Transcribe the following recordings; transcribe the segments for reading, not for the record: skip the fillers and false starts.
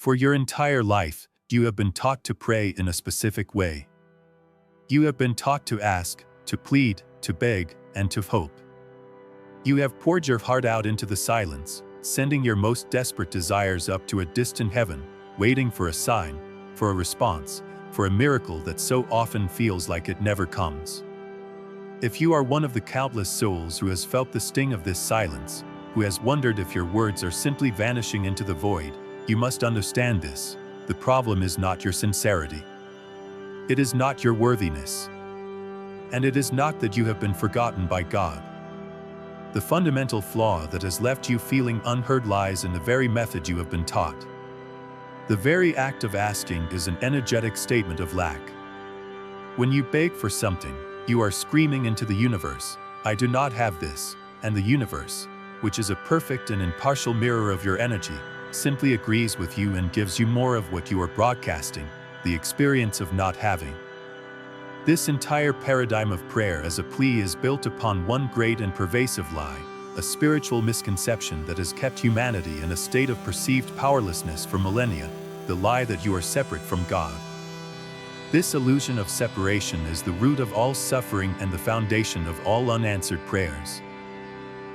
For your entire life, you have been taught to pray in a specific way. You have been taught to ask, to plead, to beg, and to hope. You have poured your heart out into the silence, sending your most desperate desires up to a distant heaven, waiting for a sign, for a response, for a miracle that so often feels like it never comes. If you are one of the countless souls who has felt the sting of this silence, who has wondered if your words are simply vanishing into the void, you must understand this. The problem is not your sincerity. It is not your worthiness. And it is not that you have been forgotten by God. The fundamental flaw that has left you feeling unheard lies in the very method you have been taught. The very act of asking is an energetic statement of lack. When you beg for something, you are screaming into the universe, "I do not have this," and the universe, which is a perfect and impartial mirror of your energy, simply agrees with you and gives you more of what you are broadcasting, the experience of not having. This entire paradigm of prayer as a plea is built upon one great and pervasive lie, a spiritual misconception that has kept humanity in a state of perceived powerlessness for millennia, the lie that you are separate from God. This illusion of separation is the root of all suffering and the foundation of all unanswered prayers.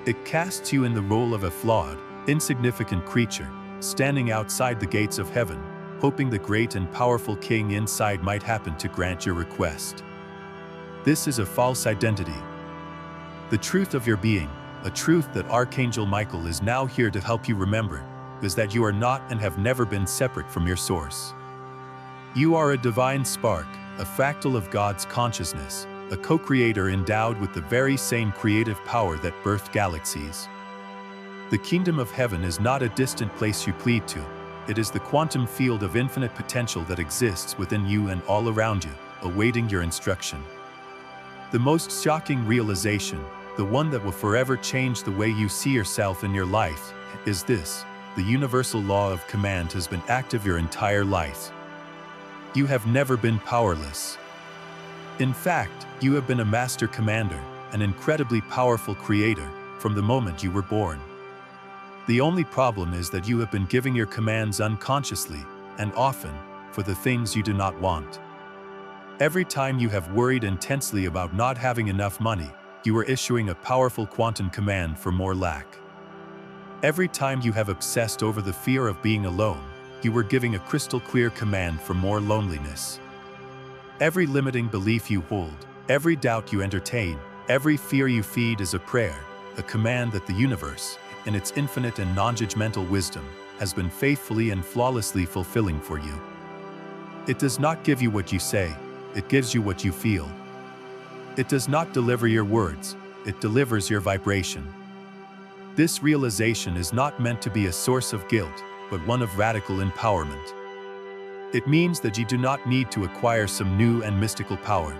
It casts you in the role of a flawed, insignificant creature, standing outside the gates of heaven, hoping the great and powerful king inside might happen to grant your request. This is a false identity. The truth of your being, a truth that Archangel Michael is now here to help you remember, is that you are not and have never been separate from your source. You are a divine spark, a fractal of God's consciousness, a co-creator endowed with the very same creative power that birthed galaxies. The kingdom of heaven is not a distant place you plead to. It is the quantum field of infinite potential that exists within you and all around you, awaiting your instruction. The most shocking realization, the one that will forever change the way you see yourself in your life, is this: the universal law of command has been active your entire life. You have never been powerless. In fact, you have been a master commander, an incredibly powerful creator, from the moment you were born. The only problem is that you have been giving your commands unconsciously, and often, for the things you do not want. Every time you have worried intensely about not having enough money, you are issuing a powerful quantum command for more lack. Every time you have obsessed over the fear of being alone, you were giving a crystal clear command for more loneliness. Every limiting belief you hold, every doubt you entertain, every fear you feed is a prayer, a command that the universe, in its infinite and non-judgmental wisdom, has been faithfully and flawlessly fulfilling for you. It does not give you what you say, it gives you what you feel. It does not deliver your words, it delivers your vibration. This realization is not meant to be a source of guilt, but one of radical empowerment. It means that you do not need to acquire some new and mystical power.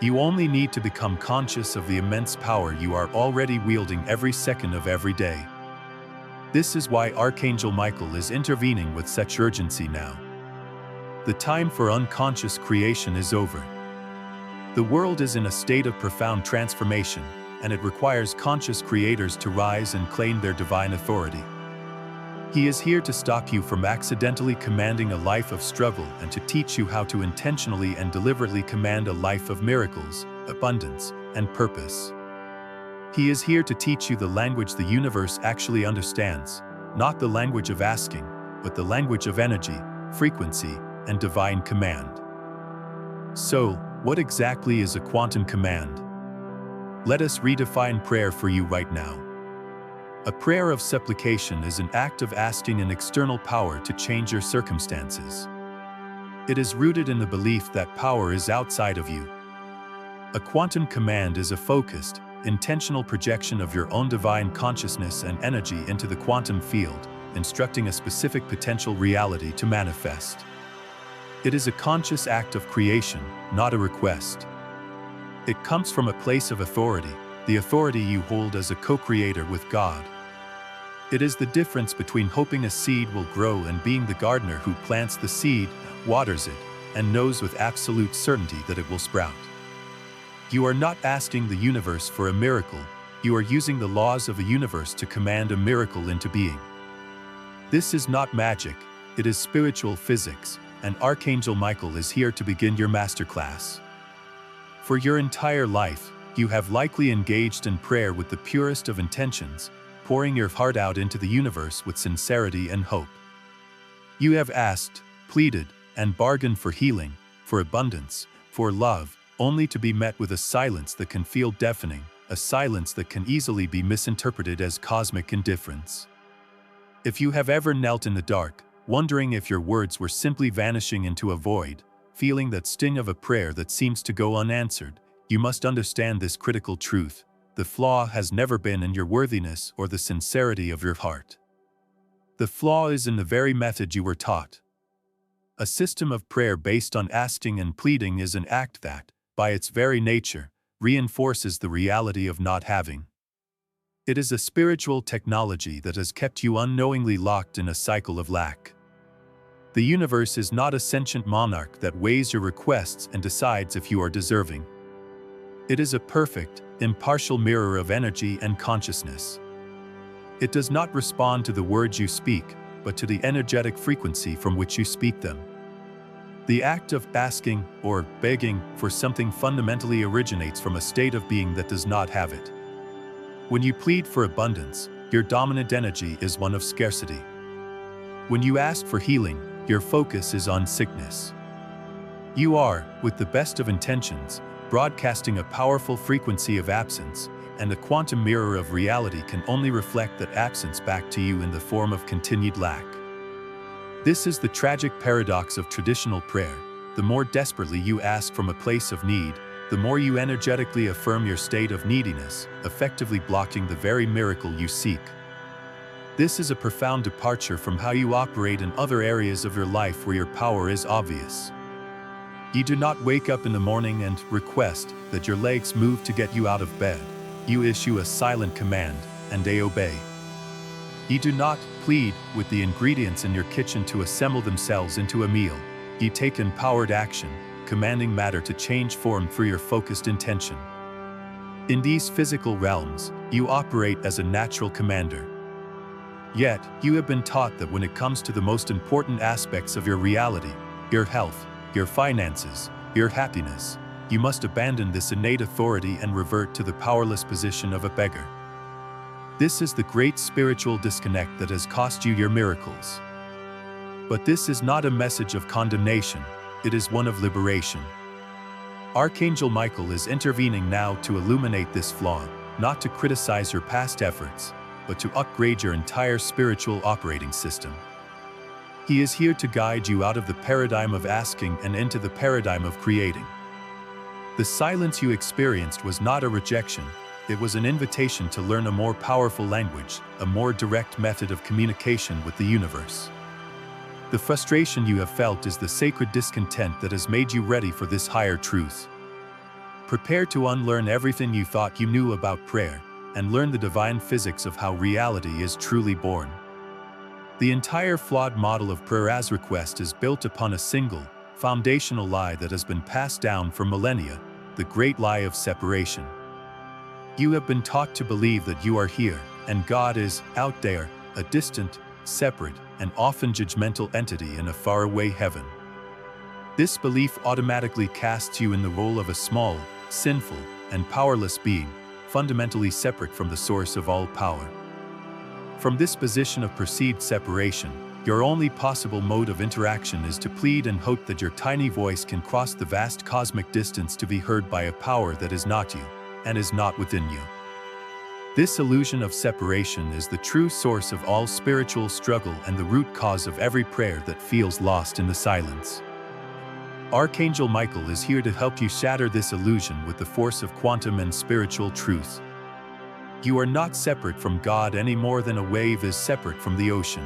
You only need to become conscious of the immense power you are already wielding every second of every day. This is why Archangel Michael is intervening with such urgency now. The time for unconscious creation is over. The world is in a state of profound transformation, and it requires conscious creators to rise and claim their divine authority. He is here to stop you from accidentally commanding a life of struggle and to teach you how to intentionally and deliberately command a life of miracles, abundance, and purpose. He is here to teach you the language the universe actually understands, not the language of asking, but the language of energy, frequency, and divine command. So, what exactly is a quantum command? Let us redefine prayer for you right now. A prayer of supplication is an act of asking an external power to change your circumstances. It is rooted in the belief that power is outside of you. A quantum command is a focused, intentional projection of your own divine consciousness and energy into the quantum field, instructing a specific potential reality to manifest. It is a conscious act of creation, not a request. It comes from a place of authority, the authority you hold as a co-creator with God. It is the difference between hoping a seed will grow and being the gardener who plants the seed, waters it, and knows with absolute certainty that it will sprout. You are not asking the universe for a miracle, you are using the laws of the universe to command a miracle into being. This is not magic, It is spiritual physics, and Archangel Michael is here to begin your masterclass. For your entire life, you have likely engaged in prayer with the purest of intentions, pouring your heart out into the universe with sincerity and hope. You have asked, pleaded, and bargained for healing, for abundance, for love, only to be met with a silence that can feel deafening, a silence that can easily be misinterpreted as cosmic indifference. If you have ever knelt in the dark, wondering if your words were simply vanishing into a void, feeling that sting of a prayer that seems to go unanswered, you must understand this critical truth: the flaw has never been in your worthiness or the sincerity of your heart. The flaw is in the very method you were taught. A system of prayer based on asking and pleading is an act that, by its very nature, reinforces the reality of not having. It is a spiritual technology that has kept you unknowingly locked in a cycle of lack. The universe is not a sentient monarch that weighs your requests and decides if you are deserving. It is a perfect, impartial mirror of energy and consciousness. It does not respond to the words you speak, but to the energetic frequency from which you speak them. The act of asking or begging for something fundamentally originates from a state of being that does not have it. When you plead for abundance, your dominant energy is one of scarcity. When you ask for healing, your focus is on sickness. You are, with the best of intentions, broadcasting a powerful frequency of absence, and the quantum mirror of reality can only reflect that absence back to you in the form of continued lack. This is the tragic paradox of traditional prayer. The more desperately you ask from a place of need, the more you energetically affirm your state of neediness, effectively blocking the very miracle you seek. This is a profound departure from how you operate in other areas of your life where your power is obvious. You do not wake up in the morning and request that your legs move to get you out of bed. You issue a silent command, and they obey. You do not plead with the ingredients in your kitchen to assemble themselves into a meal. You take empowered action, commanding matter to change form through your focused intention. In these physical realms, you operate as a natural commander. Yet, you have been taught that when it comes to the most important aspects of your reality, your health, your finances, your happiness, you must abandon this innate authority and revert to the powerless position of a beggar. This is the great spiritual disconnect that has cost you your miracles. But this is not a message of condemnation, it is one of liberation. Archangel Michael is intervening now to illuminate this flaw, not to criticize your past efforts, but to upgrade your entire spiritual operating system. He is here to guide you out of the paradigm of asking and into the paradigm of creating. The silence you experienced was not a rejection, it was an invitation to learn a more powerful language, a more direct method of communication with the universe. The frustration you have felt is the sacred discontent that has made you ready for this higher truth. Prepare to unlearn everything you thought you knew about prayer, and learn the divine physics of how reality is truly born. The entire flawed model of prayer as request is built upon a single, foundational lie that has been passed down for millennia, the great lie of separation. You have been taught to believe that you are here, and God is out there, a distant, separate, and often judgmental entity in a faraway heaven. This belief automatically casts you in the role of a small, sinful, and powerless being, fundamentally separate from the source of all power. From this position of perceived separation, your only possible mode of interaction is to plead and hope that your tiny voice can cross the vast cosmic distance to be heard by a power that is not you, and is not within you. This illusion of separation is the true source of all spiritual struggle and the root cause of every prayer that feels lost in the silence. Archangel Michael is here to help you shatter this illusion with the force of quantum and spiritual truth. You are not separate from God any more than a wave is separate from the ocean.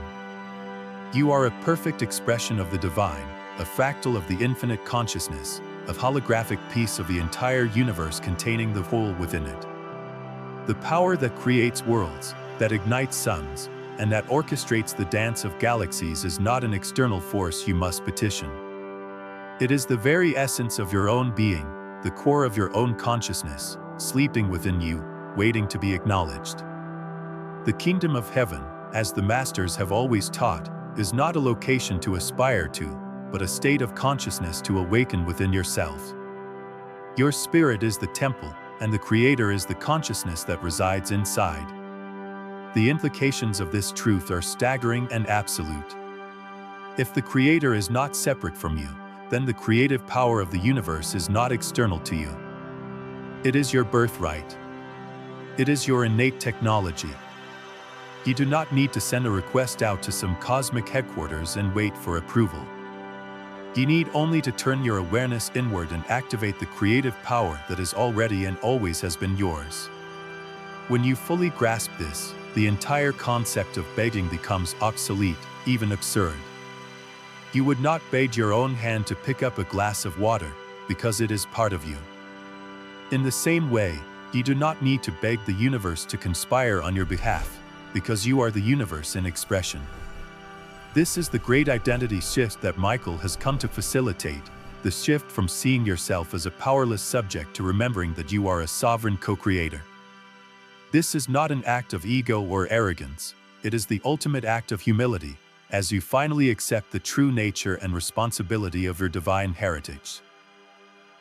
You are a perfect expression of the divine, a fractal of the infinite consciousness, a holographic piece of the entire universe containing the whole within it. The power that creates worlds, that ignites suns, and that orchestrates the dance of galaxies is not an external force you must petition. It is the very essence of your own being, the core of your own consciousness, sleeping within you, waiting to be acknowledged. The kingdom of heaven, as the masters have always taught, is not a location to aspire to, but a state of consciousness to awaken within yourself. Your spirit is the temple, and the Creator is the consciousness that resides inside. The implications of this truth are staggering and absolute. If the Creator is not separate from you, then the creative power of the universe is not external to you. It is your birthright. It is your innate technology. You do not need to send a request out to some cosmic headquarters and wait for approval. You need only to turn your awareness inward and activate the creative power that is already and always has been yours. When you fully grasp this, the entire concept of begging becomes obsolete, even absurd. You would not beg your own hand to pick up a glass of water, because it is part of you. In the same way, you do not need to beg the universe to conspire on your behalf, because you are the universe in expression. This is the great identity shift that Michael has come to facilitate, the shift from seeing yourself as a powerless subject to remembering that you are a sovereign co-creator. This is not an act of ego or arrogance, it is the ultimate act of humility, as you finally accept the true nature and responsibility of your divine heritage.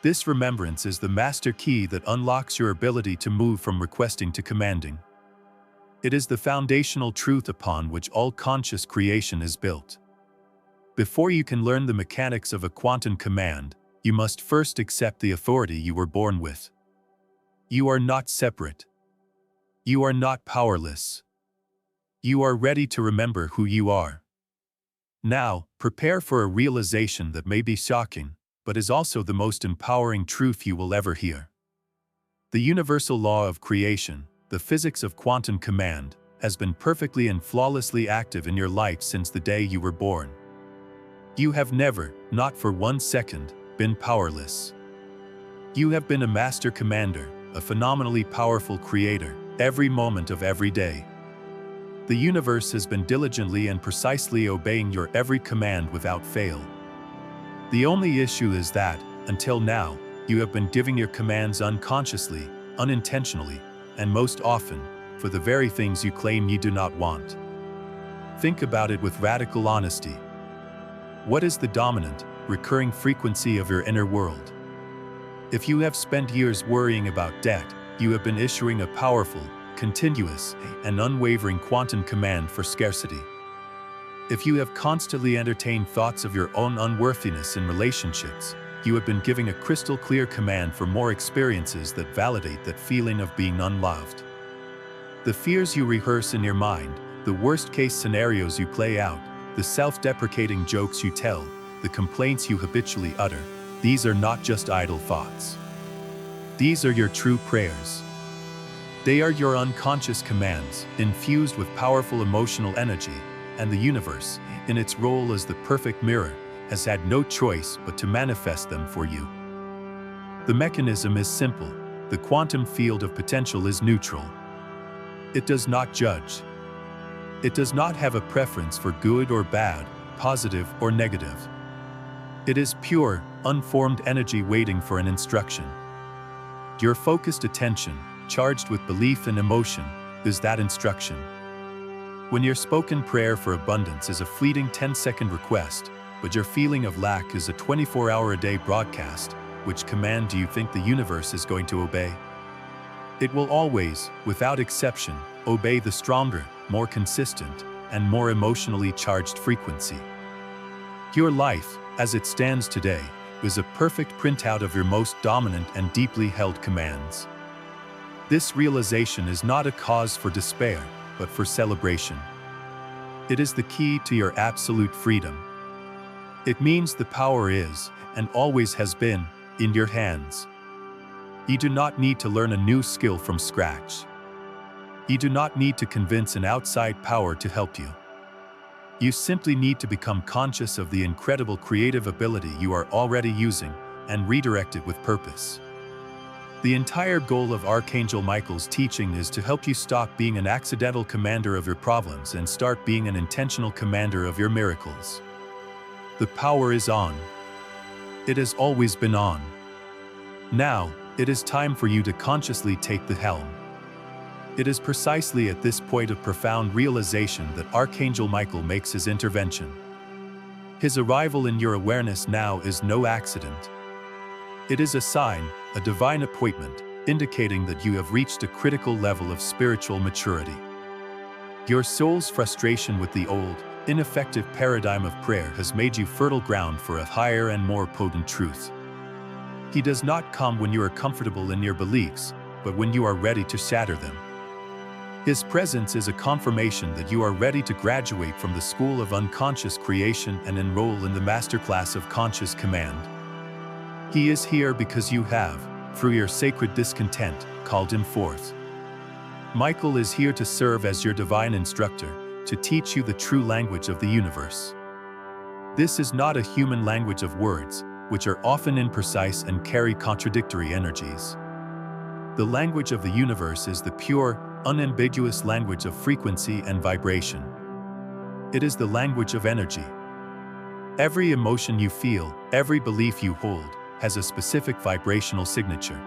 This remembrance is the master key that unlocks your ability to move from requesting to commanding. It is the foundational truth upon which all conscious creation is built. Before you can learn the mechanics of a quantum command, you must first accept the authority you were born with. You are not separate. You are not powerless. You are ready to remember who you are. Now, prepare for a realization that may be shocking, but is also the most empowering truth you will ever hear. The universal law of creation, the physics of quantum command, has been perfectly and flawlessly active in your life since the day you were born. You have never, not for 1 second, been powerless. You have been a master commander, a phenomenally powerful creator, every moment of every day. The universe has been diligently and precisely obeying your every command without fail. The only issue is that, until now, you have been giving your commands unconsciously, unintentionally, and most often, for the very things you claim you do not want. Think about it with radical honesty. What is the dominant, recurring frequency of your inner world? If you have spent years worrying about debt, you have been issuing a powerful, continuous, and unwavering quantum command for scarcity. If you have constantly entertained thoughts of your own unworthiness in relationships, you have been giving a crystal clear command for more experiences that validate that feeling of being unloved. The fears you rehearse in your mind, the worst-case scenarios you play out, the self-deprecating jokes you tell, the complaints you habitually utter, these are not just idle thoughts. These are your true prayers. They are your unconscious commands, infused with powerful emotional energy, and the universe, in its role as the perfect mirror, has had no choice but to manifest them for you. The mechanism is simple. The quantum field of potential is neutral. It does not judge. It does not have a preference for good or bad, positive or negative. It is pure, unformed energy waiting for an instruction. Your focused attention, charged with belief and emotion, is that instruction. When your spoken prayer for abundance is a fleeting 10-second request, but your feeling of lack is a 24-hour-a-day broadcast, which command do you think the universe is going to obey? It will always, without exception, obey the stronger, more consistent, and more emotionally charged frequency. Your life, as it stands today, is a perfect printout of your most dominant and deeply held commands. This realization is not a cause for despair, but for celebration. It is the key to your absolute freedom. It means the power is, and always has been, in your hands. You do not need to learn a new skill from scratch. You do not need to convince an outside power to help you. You simply need to become conscious of the incredible creative ability you are already using and redirect it with purpose. The entire goal of Archangel Michael's teaching is to help you stop being an accidental commander of your problems and start being an intentional commander of your miracles. The power is on. It has always been on. Now, it is time for you to consciously take the helm. It is precisely at this point of profound realization that Archangel Michael makes his intervention. His arrival in your awareness now is no accident. It is a sign, a divine appointment, indicating that you have reached a critical level of spiritual maturity. Your soul's frustration with the old, ineffective paradigm of prayer has made you fertile ground for a higher and more potent truth. He does not come when you are comfortable in your beliefs, but when you are ready to shatter them. His presence is a confirmation that you are ready to graduate from the school of unconscious creation and enroll in the masterclass of conscious command. He is here because you have, through your sacred discontent, called him forth. Michael is here to serve as your divine instructor, to teach you the true language of the universe. This is not a human language of words, which are often imprecise and carry contradictory energies. The language of the universe is the pure, unambiguous language of frequency and vibration. It is the language of energy. Every emotion you feel, every belief you hold, has a specific vibrational signature.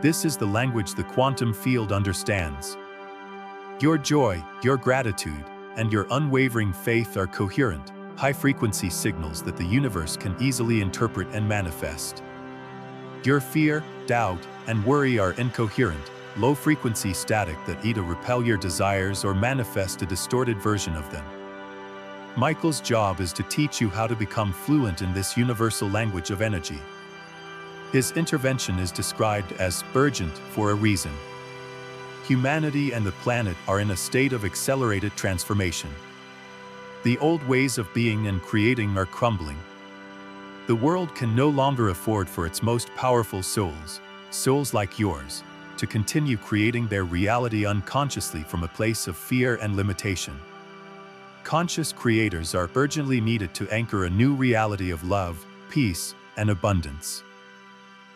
This is the language the quantum field understands. Your joy, your gratitude, and your unwavering faith are coherent, high-frequency signals that the universe can easily interpret and manifest. Your fear, doubt, and worry are incoherent, low-frequency static that either repel your desires or manifest a distorted version of them. Michael's job is to teach you how to become fluent in this universal language of energy. His intervention is described as urgent for a reason. Humanity and the planet are in a state of accelerated transformation. The old ways of being and creating are crumbling. The world can no longer afford for its most powerful souls, souls like yours, to continue creating their reality unconsciously from a place of fear and limitation. Conscious creators are urgently needed to anchor a new reality of love, peace, and abundance.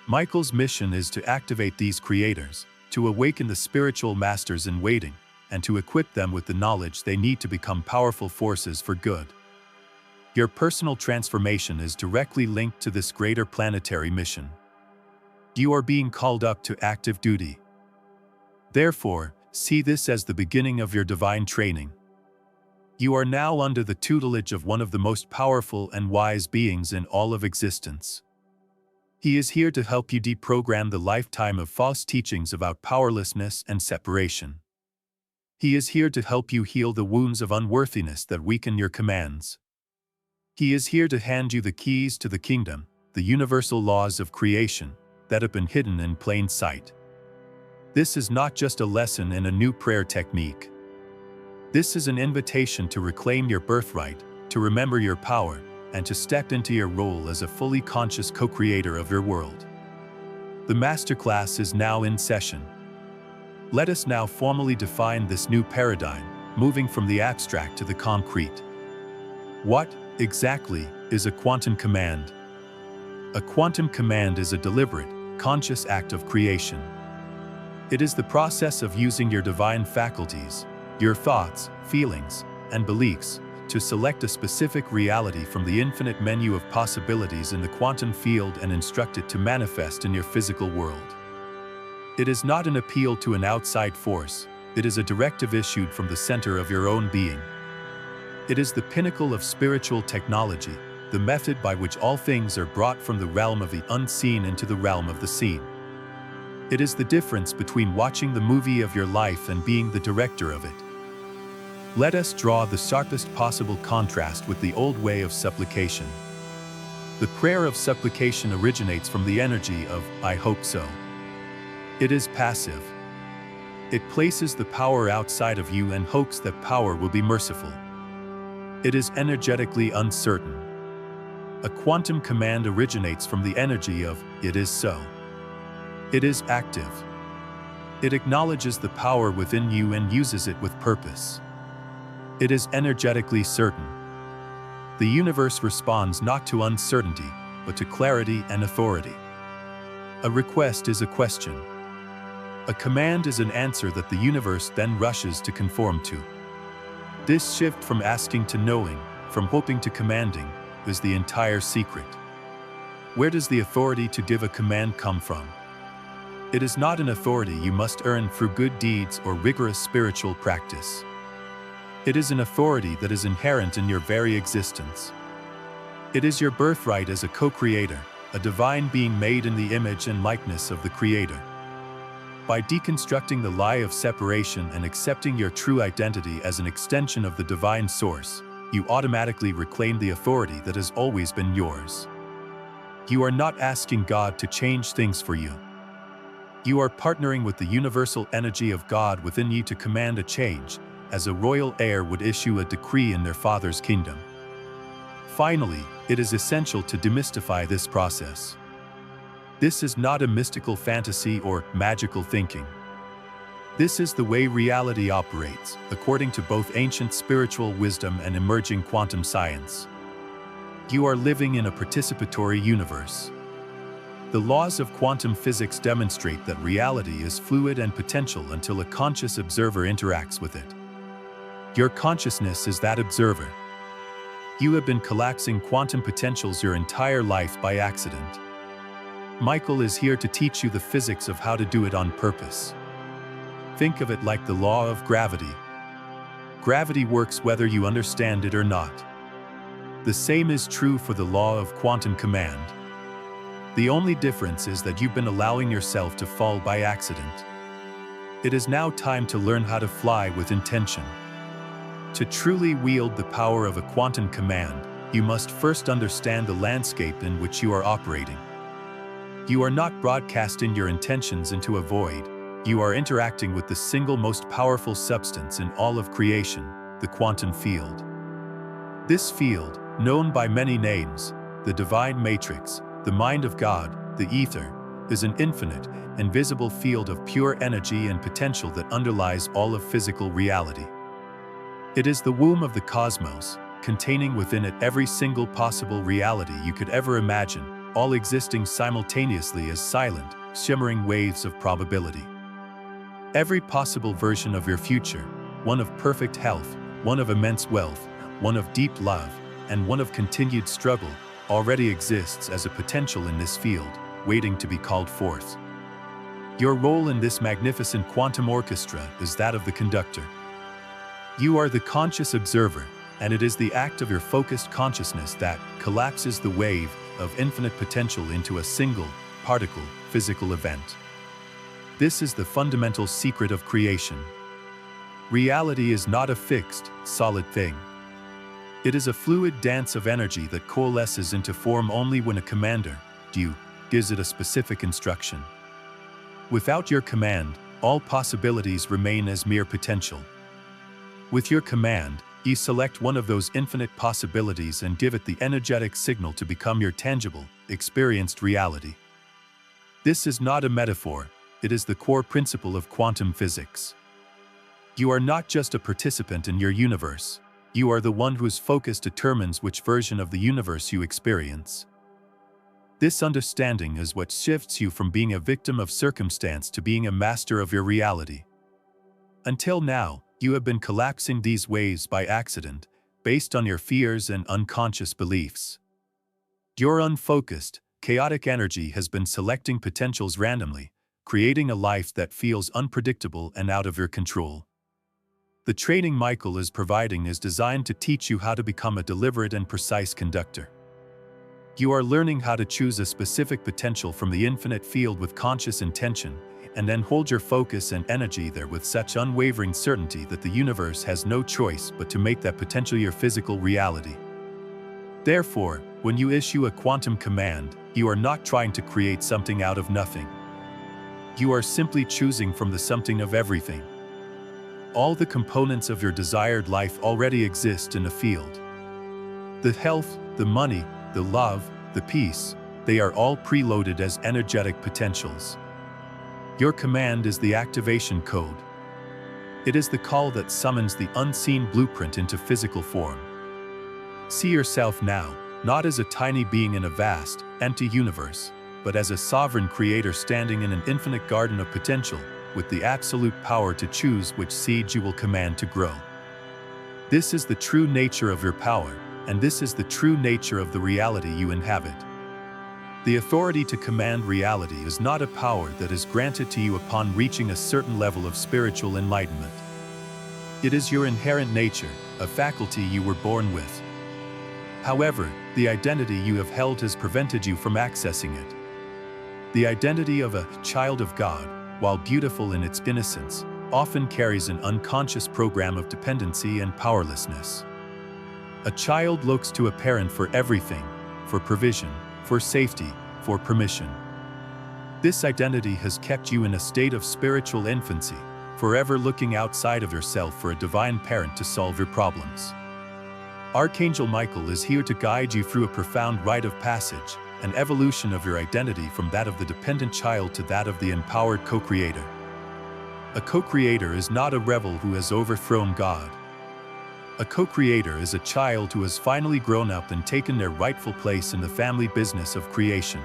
Michael's mission is to activate these creators, to awaken the spiritual masters in waiting, and to equip them with the knowledge they need to become powerful forces for good. Your personal transformation is directly linked to this greater planetary mission. You are being called up to active duty. Therefore, see this as the beginning of your divine training. You are now under the tutelage of one of the most powerful and wise beings in all of existence. He is here to help you deprogram the lifetime of false teachings about powerlessness and separation. He is here to help you heal the wounds of unworthiness that weaken your commands. He is here to hand you the keys to the kingdom, the universal laws of creation, that have been hidden in plain sight. This is not just a lesson in a new prayer technique. This is an invitation to reclaim your birthright, to remember your power, and to step into your role as a fully conscious co-creator of your world. The masterclass is now in session. Let us now formally define this new paradigm, moving from the abstract to the concrete. What, exactly, is a quantum command? A quantum command is a deliberate, conscious act of creation. It is the process of using your divine faculties, your thoughts, feelings, and beliefs, to select a specific reality from the infinite menu of possibilities in the quantum field and instruct it to manifest in your physical world. It is not an appeal to an outside force, it is a directive issued from the center of your own being. It is the pinnacle of spiritual technology, the method by which all things are brought from the realm of the unseen into the realm of the seen. It is the difference between watching the movie of your life and being the director of it. Let us draw the sharpest possible contrast with the old way of supplication. The prayer of supplication originates from the energy of "I hope so." It is passive. It places the power outside of you and hopes that power will be merciful. It is energetically uncertain. A quantum command originates from the energy of "it is so." It is active. It acknowledges the power within you and uses it with purpose. It is energetically certain. The universe responds not to uncertainty, but to clarity and authority. A request is a question. A command is an answer that the universe then rushes to conform to. This shift from asking to knowing, from hoping to commanding, is the entire secret. Where does the authority to give a command come from? It is not an authority you must earn through good deeds or rigorous spiritual practice. It is an authority that is inherent in your very existence. It is your birthright as a co-creator, a divine being made in the image and likeness of the Creator. By deconstructing the lie of separation and accepting your true identity as an extension of the divine source, you automatically reclaim the authority that has always been yours. You are not asking God to change things for you. You are partnering with the universal energy of God within you to command a change, as a royal heir would issue a decree in their Father's kingdom. Finally, it is essential to demystify this process. This is not a mystical fantasy or magical thinking. This is the way reality operates, according to both ancient spiritual wisdom and emerging quantum science. You are living in a participatory universe. The laws of quantum physics demonstrate that reality is fluid and potential until a conscious observer interacts with it. Your consciousness is that observer. You have been collapsing quantum potentials your entire life by accident. Michael is here to teach you the physics of how to do it on purpose. Think of it like the law of gravity. Gravity works whether you understand it or not. The same is true for the law of quantum command. The only difference is that you've been allowing yourself to fall by accident. It is now time to learn how to fly with intention. To truly wield the power of a quantum command, you must first understand the landscape in which you are operating. You are not broadcasting your intentions into a void. You are interacting with the single most powerful substance in all of creation, the quantum field. This field, known by many names, the divine matrix, the mind of God, the ether, is an infinite, invisible field of pure energy and potential that underlies all of physical reality. It is the womb of the cosmos, containing within it every single possible reality you could ever imagine, all existing simultaneously as silent, shimmering waves of probability. Every possible version of your future, one of perfect health, one of immense wealth, one of deep love, and one of continued struggle, already exists as a potential in this field, waiting to be called forth. Your role in this magnificent quantum orchestra is that of the conductor. You are the conscious observer, and it is the act of your focused consciousness that collapses the wave of infinite potential into a single, particle, physical event. This is the fundamental secret of creation. Reality is not a fixed, solid thing. It is a fluid dance of energy that coalesces into form only when a commander, you, gives it a specific instruction. Without your command, all possibilities remain as mere potential. With your command, you select one of those infinite possibilities and give it the energetic signal to become your tangible, experienced reality. This is not a metaphor, it is the core principle of quantum physics. You are not just a participant in your universe, you are the one whose focus determines which version of the universe you experience. This understanding is what shifts you from being a victim of circumstance to being a master of your reality. Until now, you have been collapsing these waves by accident, based on your fears and unconscious beliefs. Your unfocused, chaotic energy has been selecting potentials randomly, creating a life that feels unpredictable and out of your control. The training Michael is providing is designed to teach you how to become a deliberate and precise conductor. You are learning how to choose a specific potential from the infinite field with conscious intention, and then hold your focus and energy there with such unwavering certainty that the universe has no choice but to make that potential your physical reality. Therefore, when you issue a quantum command, you are not trying to create something out of nothing. You are simply choosing from the something of everything. All the components of your desired life already exist in the field. The health, the money, the love, the peace, they are all preloaded as energetic potentials. Your command is the activation code. It is the call that summons the unseen blueprint into physical form. See yourself now, not as a tiny being in a vast, empty universe, but as a sovereign creator standing in an infinite garden of potential, with the absolute power to choose which seeds you will command to grow. This is the true nature of your power, and this is the true nature of the reality you inhabit. The authority to command reality is not a power that is granted to you upon reaching a certain level of spiritual enlightenment. It is your inherent nature, a faculty you were born with. However, the identity you have held has prevented you from accessing it. The identity of a child of God, while beautiful in its innocence, often carries an unconscious program of dependency and powerlessness. A child looks to a parent for everything, for provision, for safety, for permission. This identity has kept you in a state of spiritual infancy, forever looking outside of yourself for a divine parent to solve your problems. Archangel Michael is here to guide you through a profound rite of passage, an evolution of your identity from that of the dependent child to that of the empowered co-creator. A co-creator is not a rebel who has overthrown God. A co-creator is a child who has finally grown up and taken their rightful place in the family business of creation.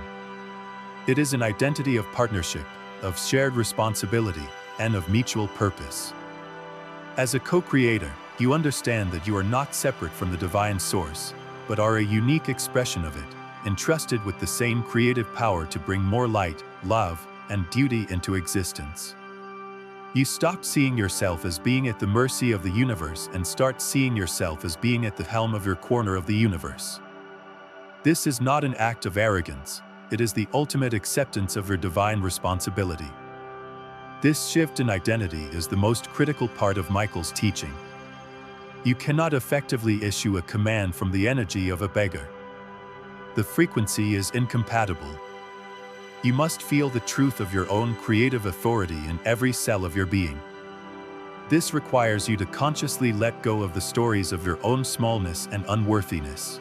It is an identity of partnership, of shared responsibility, and of mutual purpose. As a co-creator, you understand that you are not separate from the divine source, but are a unique expression of it, entrusted with the same creative power to bring more light, love, and duty into existence. You stop seeing yourself as being at the mercy of the universe and start seeing yourself as being at the helm of your corner of the universe. This is not an act of arrogance, it is the ultimate acceptance of your divine responsibility. This shift in identity is the most critical part of Michael's teaching. You cannot effectively issue a command from the energy of a beggar. The frequency is incompatible. You must feel the truth of your own creative authority in every cell of your being. This requires you to consciously let go of the stories of your own smallness and unworthiness.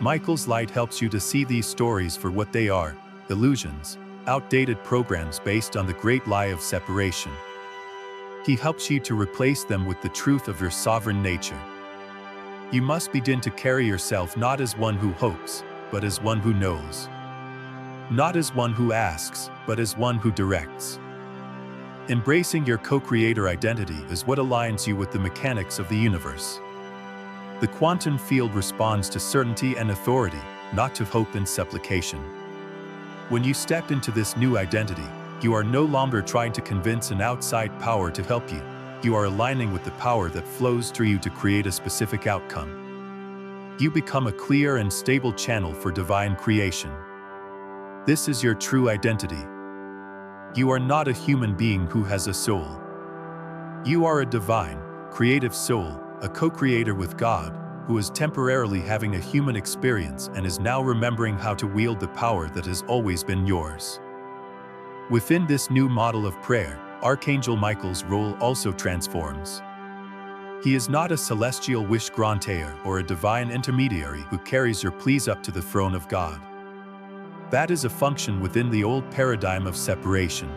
Michael's light helps you to see these stories for what they are, illusions, outdated programs based on the great lie of separation. He helps you to replace them with the truth of your sovereign nature. You must begin to carry yourself not as one who hopes, but as one who knows. Not as one who asks, but as one who directs. Embracing your co-creator identity is what aligns you with the mechanics of the universe. The quantum field responds to certainty and authority, not to hope and supplication. When you step into this new identity, you are no longer trying to convince an outside power to help you. You are aligning with the power that flows through you to create a specific outcome. You become a clear and stable channel for divine creation. This is your true identity. You are not a human being who has a soul. You are a divine, creative soul, a co-creator with God, who is temporarily having a human experience and is now remembering how to wield the power that has always been yours. Within this new model of prayer, Archangel Michael's role also transforms. He is not a celestial wish granter or a divine intermediary who carries your pleas up to the throne of God. That is a function within the old paradigm of separation.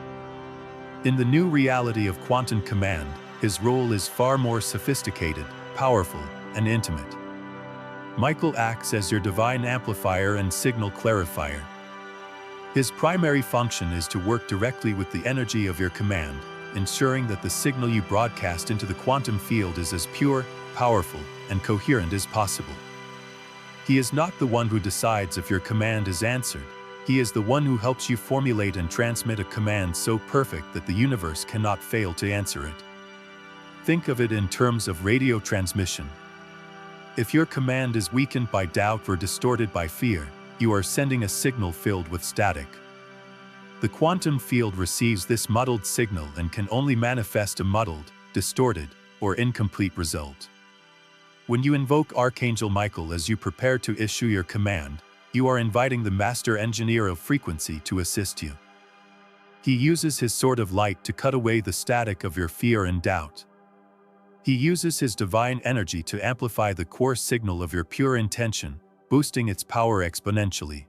In the new reality of quantum command, his role is far more sophisticated, powerful, and intimate. Michael acts as your divine amplifier and signal clarifier. His primary function is to work directly with the energy of your command, ensuring that the signal you broadcast into the quantum field is as pure, powerful, and coherent as possible. He is not the one who decides if your command is answered. He is the one who helps you formulate and transmit a command so perfect that the universe cannot fail to answer it. Think of it in terms of radio transmission. If your command is weakened by doubt or distorted by fear, you are sending a signal filled with static. The quantum field receives this muddled signal and can only manifest a muddled, distorted, or incomplete result. When you invoke Archangel Michael as you prepare to issue your command, you are inviting the master engineer of frequency to assist you. He uses his sword of light to cut away the static of your fear and doubt. He uses his divine energy to amplify the core signal of your pure intention, boosting its power exponentially.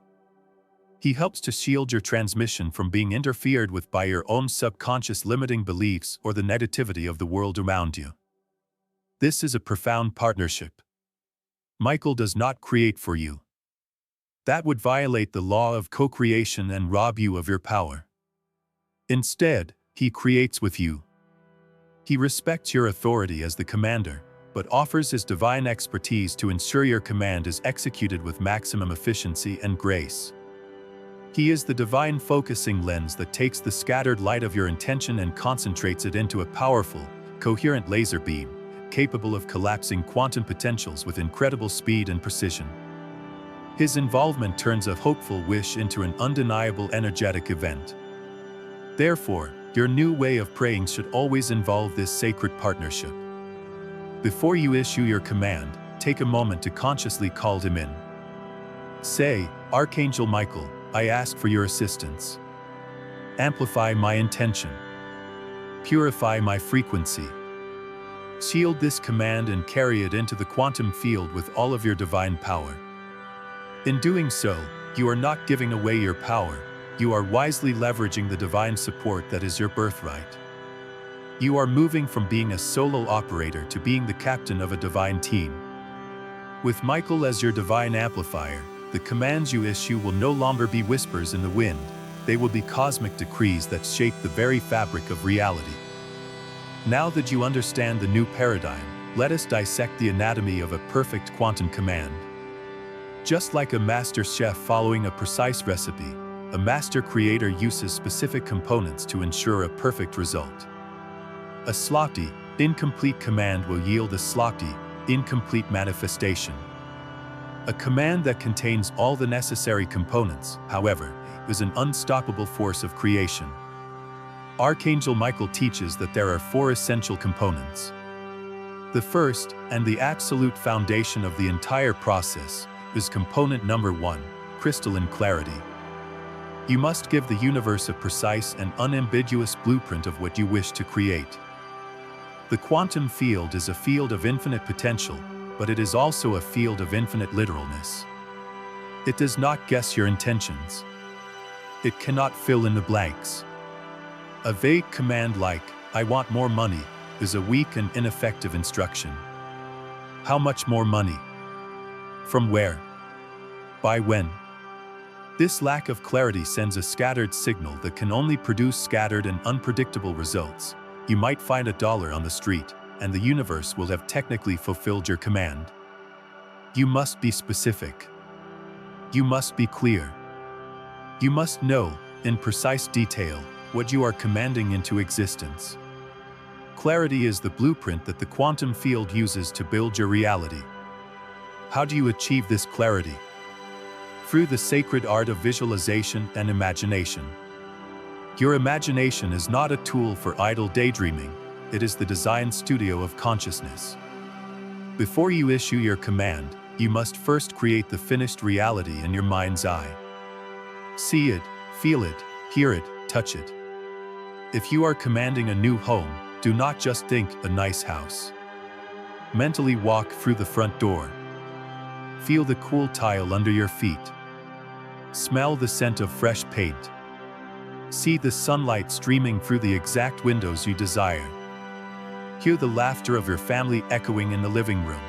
He helps to shield your transmission from being interfered with by your own subconscious limiting beliefs or the negativity of the world around you. This is a profound partnership. Michael does not create for you. That would violate the law of co-creation and rob you of your power. Instead, he creates with you. He respects your authority as the commander, but offers his divine expertise to ensure your command is executed with maximum efficiency and grace. He is the divine focusing lens that takes the scattered light of your intention and concentrates it into a powerful, coherent laser beam, capable of collapsing quantum potentials with incredible speed and precision. His involvement turns a hopeful wish into an undeniable energetic event. Therefore, your new way of praying should always involve this sacred partnership. Before you issue your command, take a moment to consciously call him in. Say, Archangel Michael, I ask for your assistance. Amplify my intention. Purify my frequency. Shield this command and carry it into the quantum field with all of your divine power. In doing so, you are not giving away your power, you are wisely leveraging the divine support that is your birthright. You are moving from being a solo operator to being the captain of a divine team. With Michael as your divine amplifier, the commands you issue will no longer be whispers in the wind, they will be cosmic decrees that shape the very fabric of reality. Now that you understand the new paradigm, let us dissect the anatomy of a perfect quantum command. Just like a master chef following a precise recipe, a master creator uses specific components to ensure a perfect result. A sloppy, incomplete command will yield a sloppy, incomplete manifestation. A command that contains all the necessary components, however, is an unstoppable force of creation. Archangel Michael teaches that there are 4 essential components. The first, and the absolute foundation of the entire process, is component number 1, crystalline clarity. You must give the universe a precise and unambiguous blueprint of what you wish to create. The quantum field is a field of infinite potential, but it is also a field of infinite literalness. It does not guess your intentions. It cannot fill in the blanks. A vague command like, I want more money, is a weak and ineffective instruction. How much more money? From where? By when? This lack of clarity sends a scattered signal that can only produce scattered and unpredictable results. You might find $1 on the street, and the universe will have technically fulfilled your command. You must be specific. You must be clear. You must know, in precise detail, what you are commanding into existence. Clarity is the blueprint that the quantum field uses to build your reality. How do you achieve this clarity? Through the sacred art of visualization and imagination. Your imagination is not a tool for idle daydreaming, it is the design studio of consciousness. Before you issue your command, you must first create the finished reality in your mind's eye. See it, feel it, hear it, touch it. If you are commanding a new home, do not just think a nice house. Mentally walk through the front door. Feel the cool tile under your feet. Smell the scent of fresh paint. See the sunlight streaming through the exact windows you desire. Hear the laughter of your family echoing in the living room.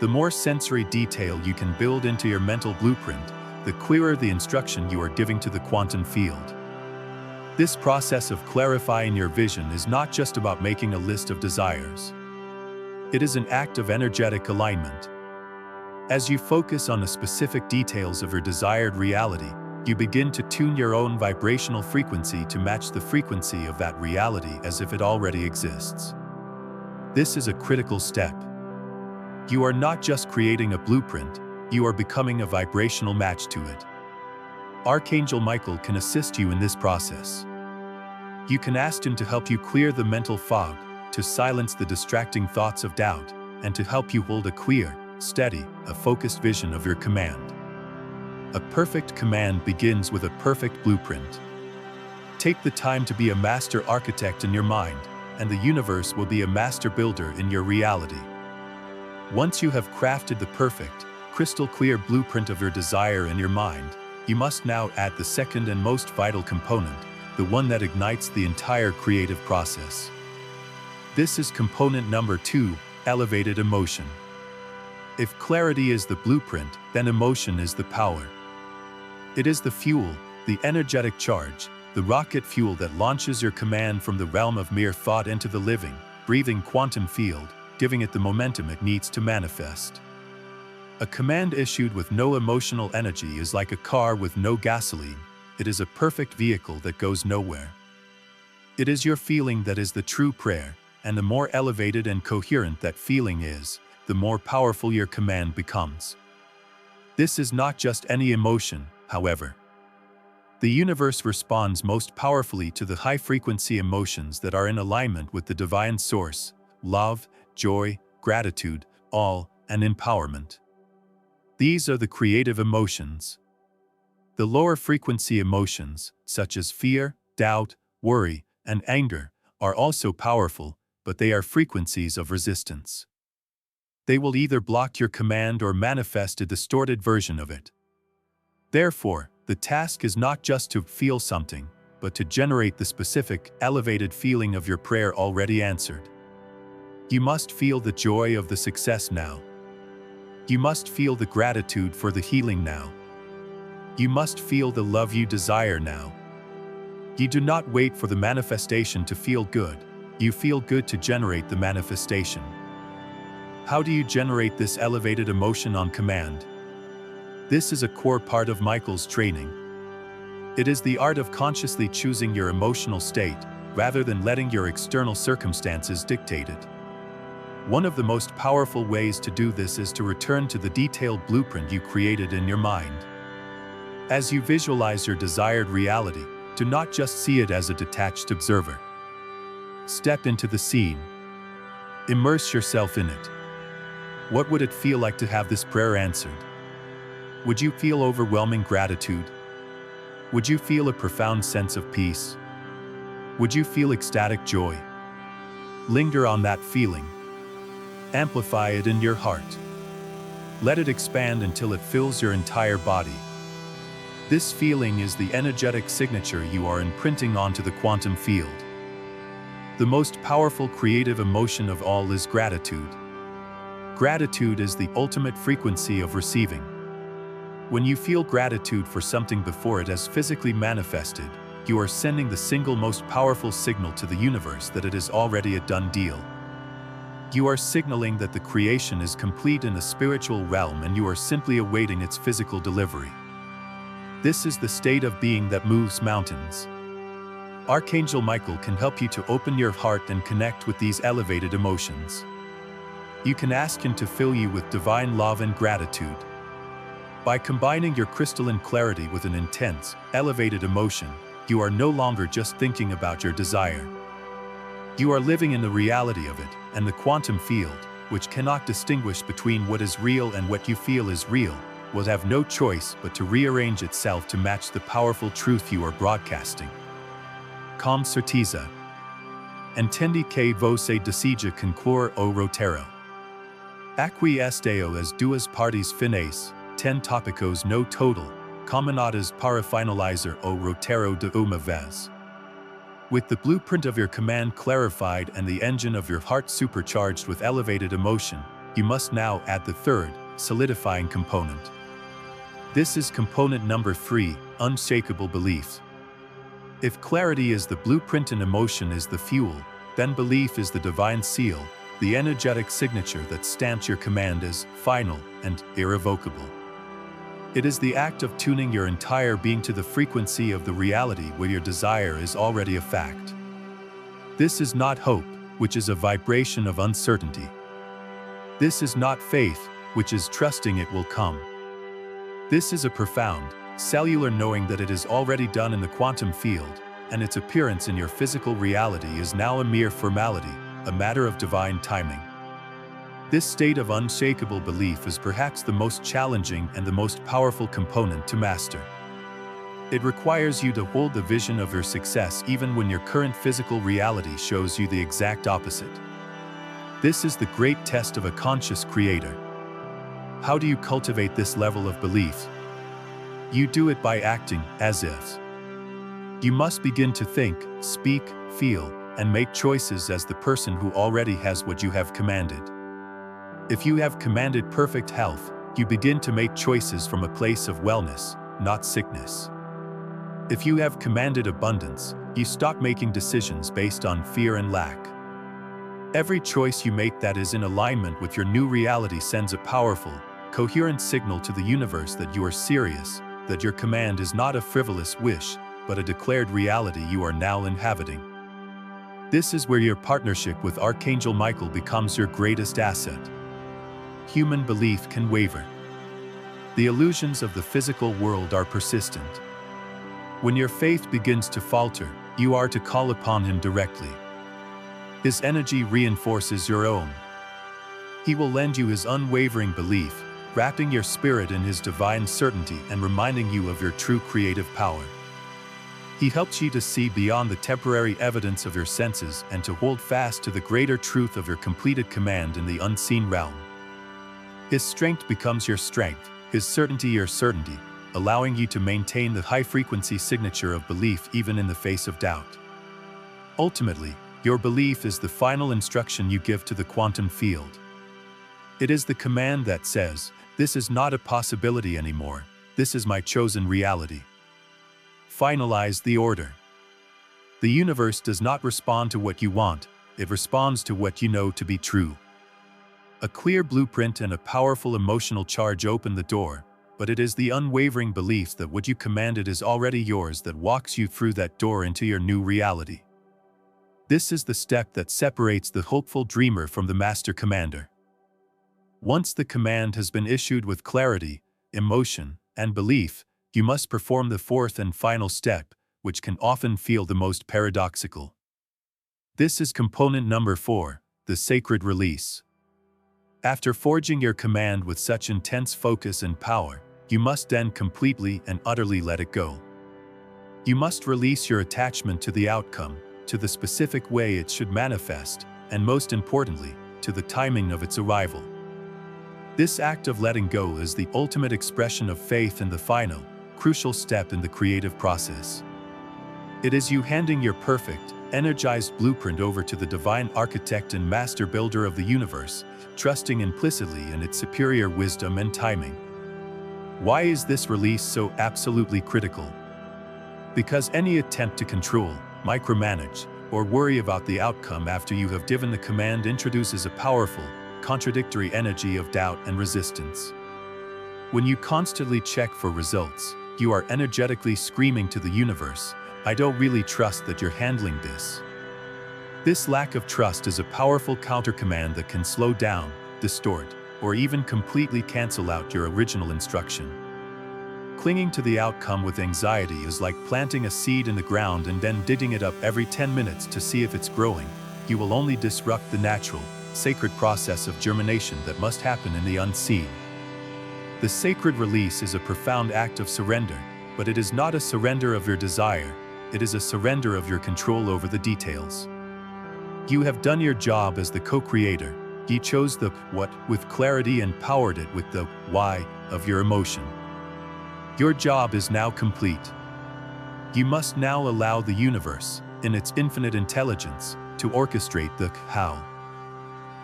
The more sensory detail you can build into your mental blueprint, the clearer the instruction you are giving to the quantum field. This process of clarifying your vision is not just about making a list of desires. It is an act of energetic alignment. As you focus on the specific details of your desired reality, you begin to tune your own vibrational frequency to match the frequency of that reality as if it already exists. This is a critical step. You are not just creating a blueprint, you are becoming a vibrational match to it. Archangel Michael can assist you in this process. You can ask him to help you clear the mental fog, to silence the distracting thoughts of doubt, and to help you hold a clear, steady, a focused vision of your command. A perfect command begins with a perfect blueprint. Take the time to be a master architect in your mind, and the universe will be a master builder in your reality. Once you have crafted the perfect, crystal clear blueprint of your desire in your mind, you must now add the second and most vital component, the one that ignites the entire creative process. This is component number 2, elevated emotion. If clarity is the blueprint, then emotion is the power. It is the fuel, the energetic charge, the rocket fuel that launches your command from the realm of mere thought into the living, breathing quantum field, giving it the momentum it needs to manifest. A command issued with no emotional energy is like a car with no gasoline. It is a perfect vehicle that goes nowhere. It is your feeling that is the true prayer, and the more elevated and coherent that feeling is, the more powerful your command becomes. This is not just any emotion, however. The universe responds most powerfully to the high-frequency emotions that are in alignment with the divine source: love, joy, gratitude, awe, and empowerment. These are the creative emotions. The lower frequency emotions, such as fear, doubt, worry, and anger, are also powerful, but they are frequencies of resistance. They will either block your command or manifest a distorted version of it. Therefore, the task is not just to feel something, but to generate the specific, elevated feeling of your prayer already answered. You must feel the joy of the success now. You must feel the gratitude for the healing now. You must feel the love you desire now. You do not wait for the manifestation to feel good. You feel good to generate the manifestation. How do you generate this elevated emotion on command? This is a core part of Michael's training. It is the art of consciously choosing your emotional state, rather than letting your external circumstances dictate it. One of the most powerful ways to do this is to return to the detailed blueprint you created in your mind. As you visualize your desired reality, do not just see it as a detached observer. Step into the scene. Immerse yourself in it. What would it feel like to have this prayer answered? Would you feel overwhelming gratitude? Would you feel a profound sense of peace? Would you feel ecstatic joy? Linger on that feeling. Amplify it in your heart. Let it expand until it fills your entire body. This feeling is the energetic signature you are imprinting onto the quantum field. The most powerful creative emotion of all is gratitude. Gratitude is the ultimate frequency of receiving. When you feel gratitude for something before it has physically manifested, you are sending the single most powerful signal to the universe that it is already a done deal. You are signaling that the creation is complete in the spiritual realm and you are simply awaiting its physical delivery. This is the state of being that moves mountains. Archangel Michael can help you to open your heart and connect with these elevated emotions. You can ask him to fill you with divine love and gratitude. By combining your crystalline clarity with an intense, elevated emotion, you are no longer just thinking about your desire. You are living in the reality of it, and the quantum field, which cannot distinguish between what is real and what you feel is real, will have no choice but to rearrange itself to match the powerful truth you are broadcasting. Com certeza. Entendi que você deseja concluir o roteiro. Aqui estão as duas partes finais, 10 tópicos no total, combinadas para finalizar o roteiro de uma vez. With the blueprint of your command clarified and the engine of your heart supercharged with elevated emotion, you must now add the third, solidifying component. This is component number 3, unshakable belief. If clarity is the blueprint and emotion is the fuel, then belief is the divine seal, the energetic signature that stamps your command as final and irrevocable. It is the act of tuning your entire being to the frequency of the reality where your desire is already a fact. This is not hope, which is a vibration of uncertainty. This is not faith, which is trusting it will come. This is a profound, cellular knowing that it is already done in the quantum field, and its appearance in your physical reality is now a mere formality, a matter of divine timing. This state of unshakable belief is perhaps the most challenging and the most powerful component to master. It requires you to hold the vision of your success even when your current physical reality shows you the exact opposite. This is the great test of a conscious creator. How do you cultivate this level of belief? You do it by acting as if. You must begin to think, speak, feel, and make choices as the person who already has what you have commanded. If you have commanded perfect health, you begin to make choices from a place of wellness, not sickness. If you have commanded abundance, you stop making decisions based on fear and lack. Every choice you make that is in alignment with your new reality sends a powerful, coherent signal to the universe that you are serious, that your command is not a frivolous wish, but a declared reality you are now inhabiting. This is where your partnership with Archangel Michael becomes your greatest asset. Human belief can waver. The illusions of the physical world are persistent. When your faith begins to falter, you are to call upon him directly. His energy reinforces your own. He will lend you his unwavering belief, wrapping your spirit in his divine certainty and reminding you of your true creative power. He helps you to see beyond the temporary evidence of your senses and to hold fast to the greater truth of your completed command in the unseen realm. His strength becomes your strength, his certainty your certainty, allowing you to maintain the high-frequency signature of belief even in the face of doubt. Ultimately, your belief is the final instruction you give to the quantum field. It is the command that says, "This is not a possibility anymore, this is my chosen reality." Finalize the order. The universe does not respond to what you want, it responds to what you know to be true. A clear blueprint and a powerful emotional charge open the door, but it is the unwavering belief that what you commanded is already yours that walks you through that door into your new reality. This is the step that separates the hopeful dreamer from the master commander. Once the command has been issued with clarity, emotion, and belief, you must perform the fourth and final step, which can often feel the most paradoxical. This is component number 4, the sacred release. After forging your command with such intense focus and power, you must then completely and utterly let it go. You must release your attachment to the outcome, to the specific way it should manifest, and most importantly, to the timing of its arrival. This act of letting go is the ultimate expression of faith in the final, crucial step in the creative process. It is you handing your perfect, energized blueprint over to the divine architect and master builder of the universe, trusting implicitly in its superior wisdom and timing. Why is this release so absolutely critical? Because any attempt to control, micromanage, or worry about the outcome after you have given the command introduces a powerful, contradictory energy of doubt and resistance. When you constantly check for results, you are energetically screaming to the universe, "I don't really trust that you're handling this." This lack of trust is a powerful countercommand that can slow down, distort, or even completely cancel out your original instruction. Clinging to the outcome with anxiety is like planting a seed in the ground and then digging it up every 10 minutes to see if it's growing. You will only disrupt the natural, sacred process of germination that must happen in the unseen. The sacred release is a profound act of surrender, but it is not a surrender of your desire, it is a surrender of your control over the details. You have done your job as the co-creator. You chose the what with clarity and powered it with the why of your emotion. Your job is now complete. You must now allow the universe, in its infinite intelligence, to orchestrate the how.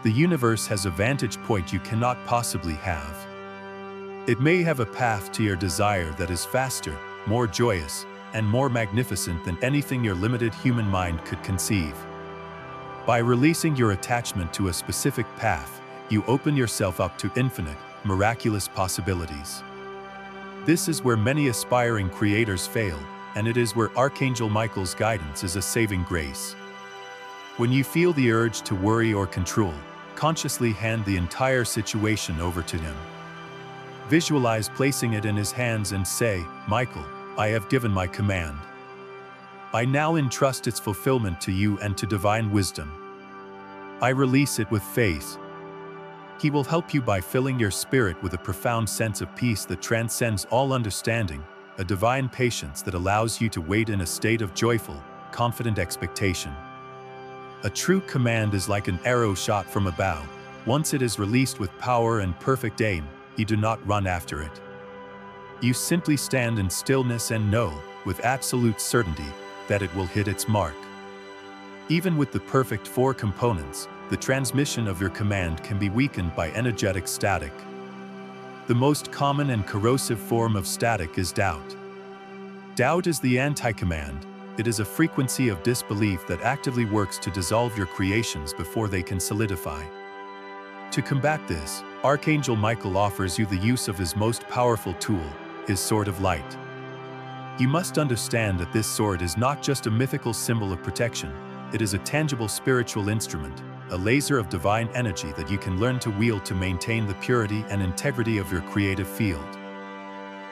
The universe has a vantage point you cannot possibly have. It may have a path to your desire that is faster, more joyous, and more magnificent than anything your limited human mind could conceive. By releasing your attachment to a specific path, you open yourself up to infinite, miraculous possibilities. This is where many aspiring creators fail, and it is where Archangel Michael's guidance is a saving grace. When you feel the urge to worry or control, consciously hand the entire situation over to him. Visualize placing it in his hands and say, "Michael, I have given my command. I now entrust its fulfillment to you and to divine wisdom. I release it with faith." He will help you by filling your spirit with a profound sense of peace that transcends all understanding, a divine patience that allows you to wait in a state of joyful, confident expectation. A true command is like an arrow shot from a bow. Once it is released with power and perfect aim, you do not run after it. You simply stand in stillness and know, with absolute certainty, that it will hit its mark. Even with the perfect 4 components, the transmission of your command can be weakened by energetic static. The most common and corrosive form of static is doubt. Doubt is the anti-command. It is a frequency of disbelief that actively works to dissolve your creations before they can solidify. To combat this, Archangel Michael offers you the use of his most powerful tool, his sword of light. You must understand that this sword is not just a mythical symbol of protection, it is a tangible spiritual instrument, a laser of divine energy that you can learn to wield to maintain the purity and integrity of your creative field.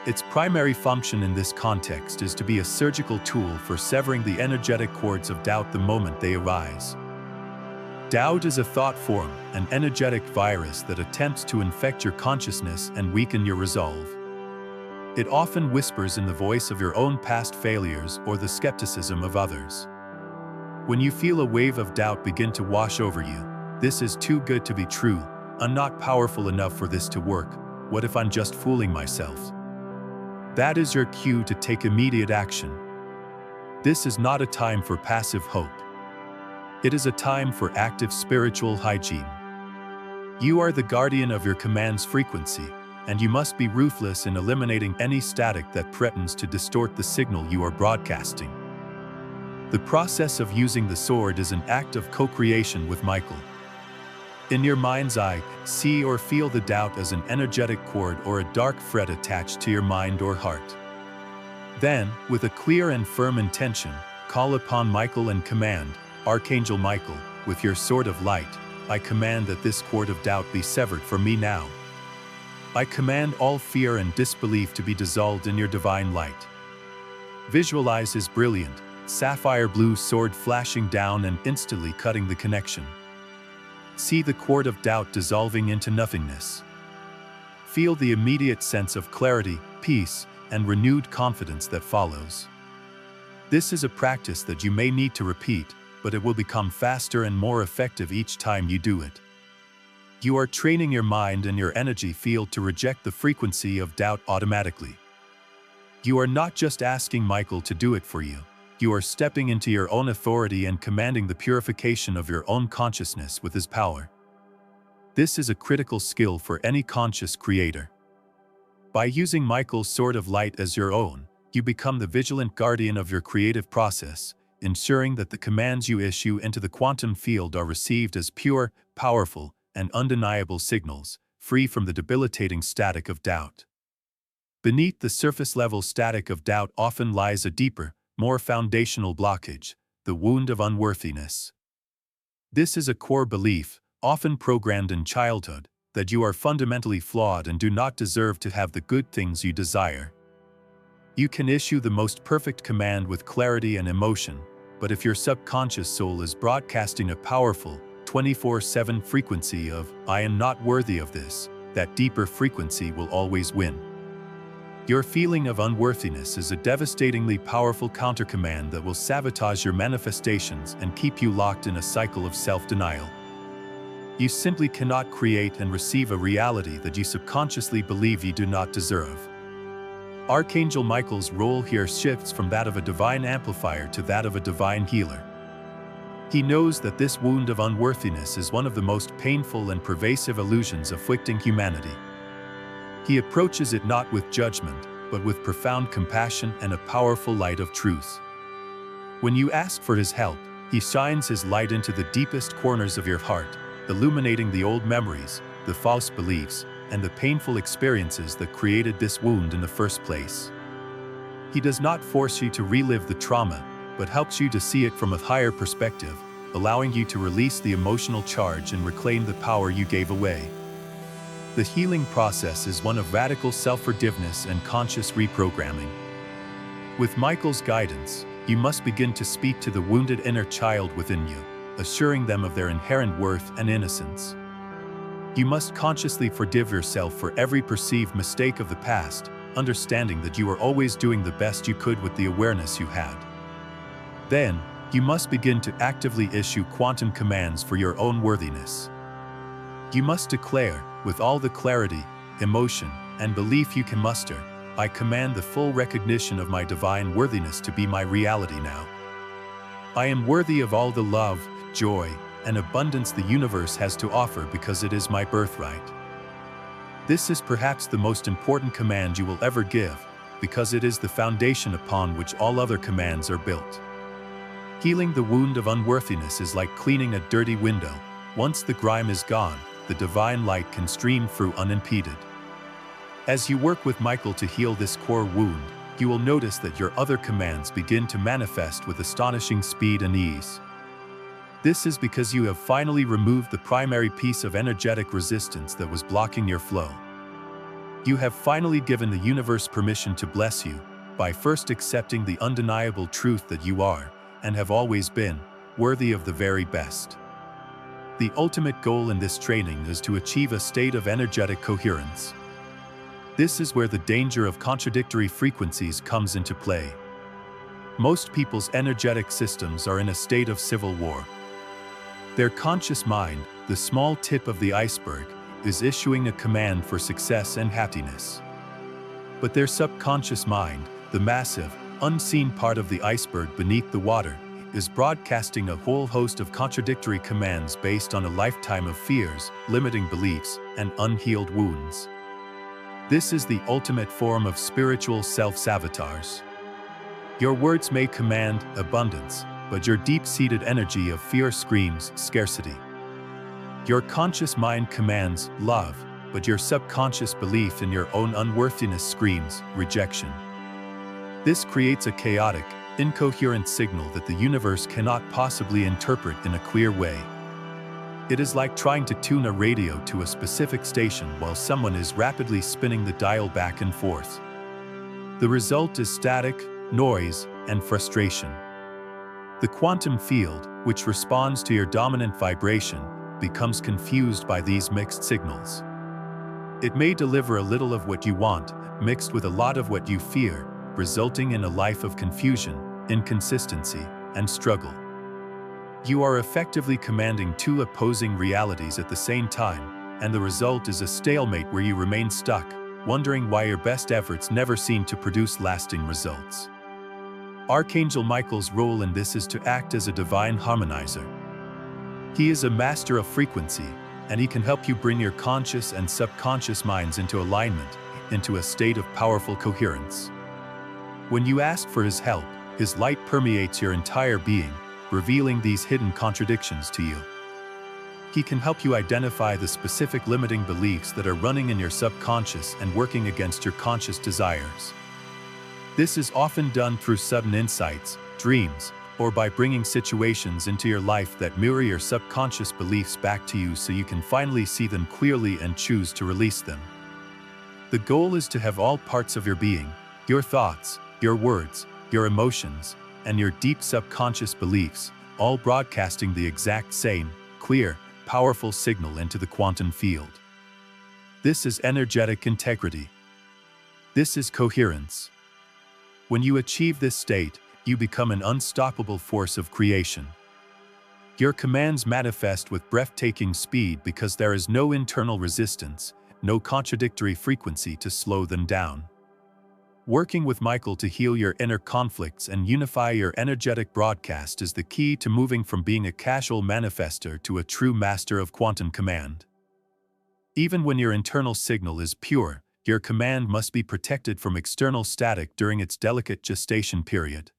Its primary function in this context is to be a surgical tool for severing the energetic cords of doubt the moment they arise. Doubt is a thought form, an energetic virus that attempts to infect your consciousness and weaken your resolve. It often whispers in the voice of your own past failures or the skepticism of others. When you feel a wave of doubt begin to wash over you, this is too good to be true. I'm not powerful enough for this to work. What if I'm just fooling myself? That is your cue to take immediate action. This is not a time for passive hope. It is a time for active spiritual hygiene. You are the guardian of your command's frequency, and you must be ruthless in eliminating any static that threatens to distort the signal you are broadcasting. The process of using the sword is an act of co-creation with Michael. In your mind's eye, see or feel the doubt as an energetic cord or a dark thread attached to your mind or heart. Then, with a clear and firm intention, call upon Michael and command, Archangel Michael, with your sword of light, I command that this cord of doubt be severed from me now. I command all fear and disbelief to be dissolved in your divine light. Visualize his brilliant, sapphire blue sword flashing down and instantly cutting the connection. See the cord of doubt dissolving into nothingness. Feel the immediate sense of clarity, peace, and renewed confidence that follows. This is a practice that you may need to repeat, but it will become faster and more effective each time you do it. You are training your mind and your energy field to reject the frequency of doubt automatically. You are not just asking Michael to do it for you. You are stepping into your own authority and commanding the purification of your own consciousness with his power. This is a critical skill for any conscious creator. By using Michael's sword of light as your own, you become the vigilant guardian of your creative process, ensuring that the commands you issue into the quantum field are received as pure, powerful, and undeniable signals, free from the debilitating static of doubt. Beneath the surface-level static of doubt often lies a deeper, more foundational blockage, the wound of unworthiness. This is a core belief, often programmed in childhood, that you are fundamentally flawed and do not deserve to have the good things you desire. You can issue the most perfect command with clarity and emotion, but if your subconscious soul is broadcasting a powerful, 24/7 frequency of, I am not worthy of this, that deeper frequency will always win. Your feeling of unworthiness is a devastatingly powerful countercommand that will sabotage your manifestations and keep you locked in a cycle of self-denial. You simply cannot create and receive a reality that you subconsciously believe you do not deserve. Archangel Michael's role here shifts from that of a divine amplifier to that of a divine healer. He knows that this wound of unworthiness is one of the most painful and pervasive illusions afflicting humanity. He approaches it not with judgment, but with profound compassion and a powerful light of truth. When you ask for his help, he shines his light into the deepest corners of your heart, illuminating the old memories, the false beliefs, and the painful experiences that created this wound in the first place. He does not force you to relive the trauma, but helps you to see it from a higher perspective, allowing you to release the emotional charge and reclaim the power you gave away. The healing process is one of radical self-forgiveness and conscious reprogramming. With Michael's guidance, you must begin to speak to the wounded inner child within you, assuring them of their inherent worth and innocence. You must consciously forgive yourself for every perceived mistake of the past, understanding that you were always doing the best you could with the awareness you had. Then, you must begin to actively issue quantum commands for your own worthiness. You must declare, with all the clarity, emotion, and belief you can muster, I command the full recognition of my divine worthiness to be my reality now. I am worthy of all the love, joy, and abundance the universe has to offer because it is my birthright. This is perhaps the most important command you will ever give, because it is the foundation upon which all other commands are built. Healing the wound of unworthiness is like cleaning a dirty window. Once the grime is gone, the divine light can stream through unimpeded. As you work with Michael to heal this core wound, you will notice that your other commands begin to manifest with astonishing speed and ease. This is because you have finally removed the primary piece of energetic resistance that was blocking your flow. You have finally given the universe permission to bless you by first accepting the undeniable truth that you are, and have always been, worthy of the very best. The ultimate goal in this training is to achieve a state of energetic coherence. This is where the danger of contradictory frequencies comes into play. Most people's energetic systems are in a state of civil war. Their conscious mind, the small tip of the iceberg, is issuing a command for success and happiness. But their subconscious mind, the massive, unseen part of the iceberg beneath the water, is broadcasting a whole host of contradictory commands based on a lifetime of fears, limiting beliefs, and unhealed wounds. This is the ultimate form of spiritual self-sabotage. Your words may command abundance, but your deep-seated energy of fear screams scarcity. Your conscious mind commands love, but your subconscious belief in your own unworthiness screams rejection. This creates a chaotic, incoherent signal that the universe cannot possibly interpret in a clear way. It is like trying to tune a radio to a specific station while someone is rapidly spinning the dial back and forth. The result is static, noise, and frustration. The quantum field, which responds to your dominant vibration, becomes confused by these mixed signals. It may deliver a little of what you want, mixed with a lot of what you fear, resulting in a life of confusion, inconsistency, and struggle. You are effectively commanding two opposing realities at the same time, and the result is a stalemate where you remain stuck, wondering why your best efforts never seem to produce lasting results. Archangel Michael's role in this is to act as a divine harmonizer. He is a master of frequency, and he can help you bring your conscious and subconscious minds into alignment, into a state of powerful coherence. When you ask for his help, his light permeates your entire being, revealing these hidden contradictions to you. He can help you identify the specific limiting beliefs that are running in your subconscious and working against your conscious desires. This is often done through sudden insights, dreams, or by bringing situations into your life that mirror your subconscious beliefs back to you so you can finally see them clearly and choose to release them. The goal is to have all parts of your being, your thoughts, your words, your emotions, and your deep subconscious beliefs, all broadcasting the exact same, clear, powerful signal into the quantum field. This is energetic integrity. This is coherence. When you achieve this state, you become an unstoppable force of creation. Your commands manifest with breathtaking speed because there is no internal resistance, no contradictory frequency to slow them down. Working with Michael to heal your inner conflicts and unify your energetic broadcast is the key to moving from being a casual manifester to a true master of quantum command. Even when your internal signal is pure, your command must be protected from external static during its delicate gestation period.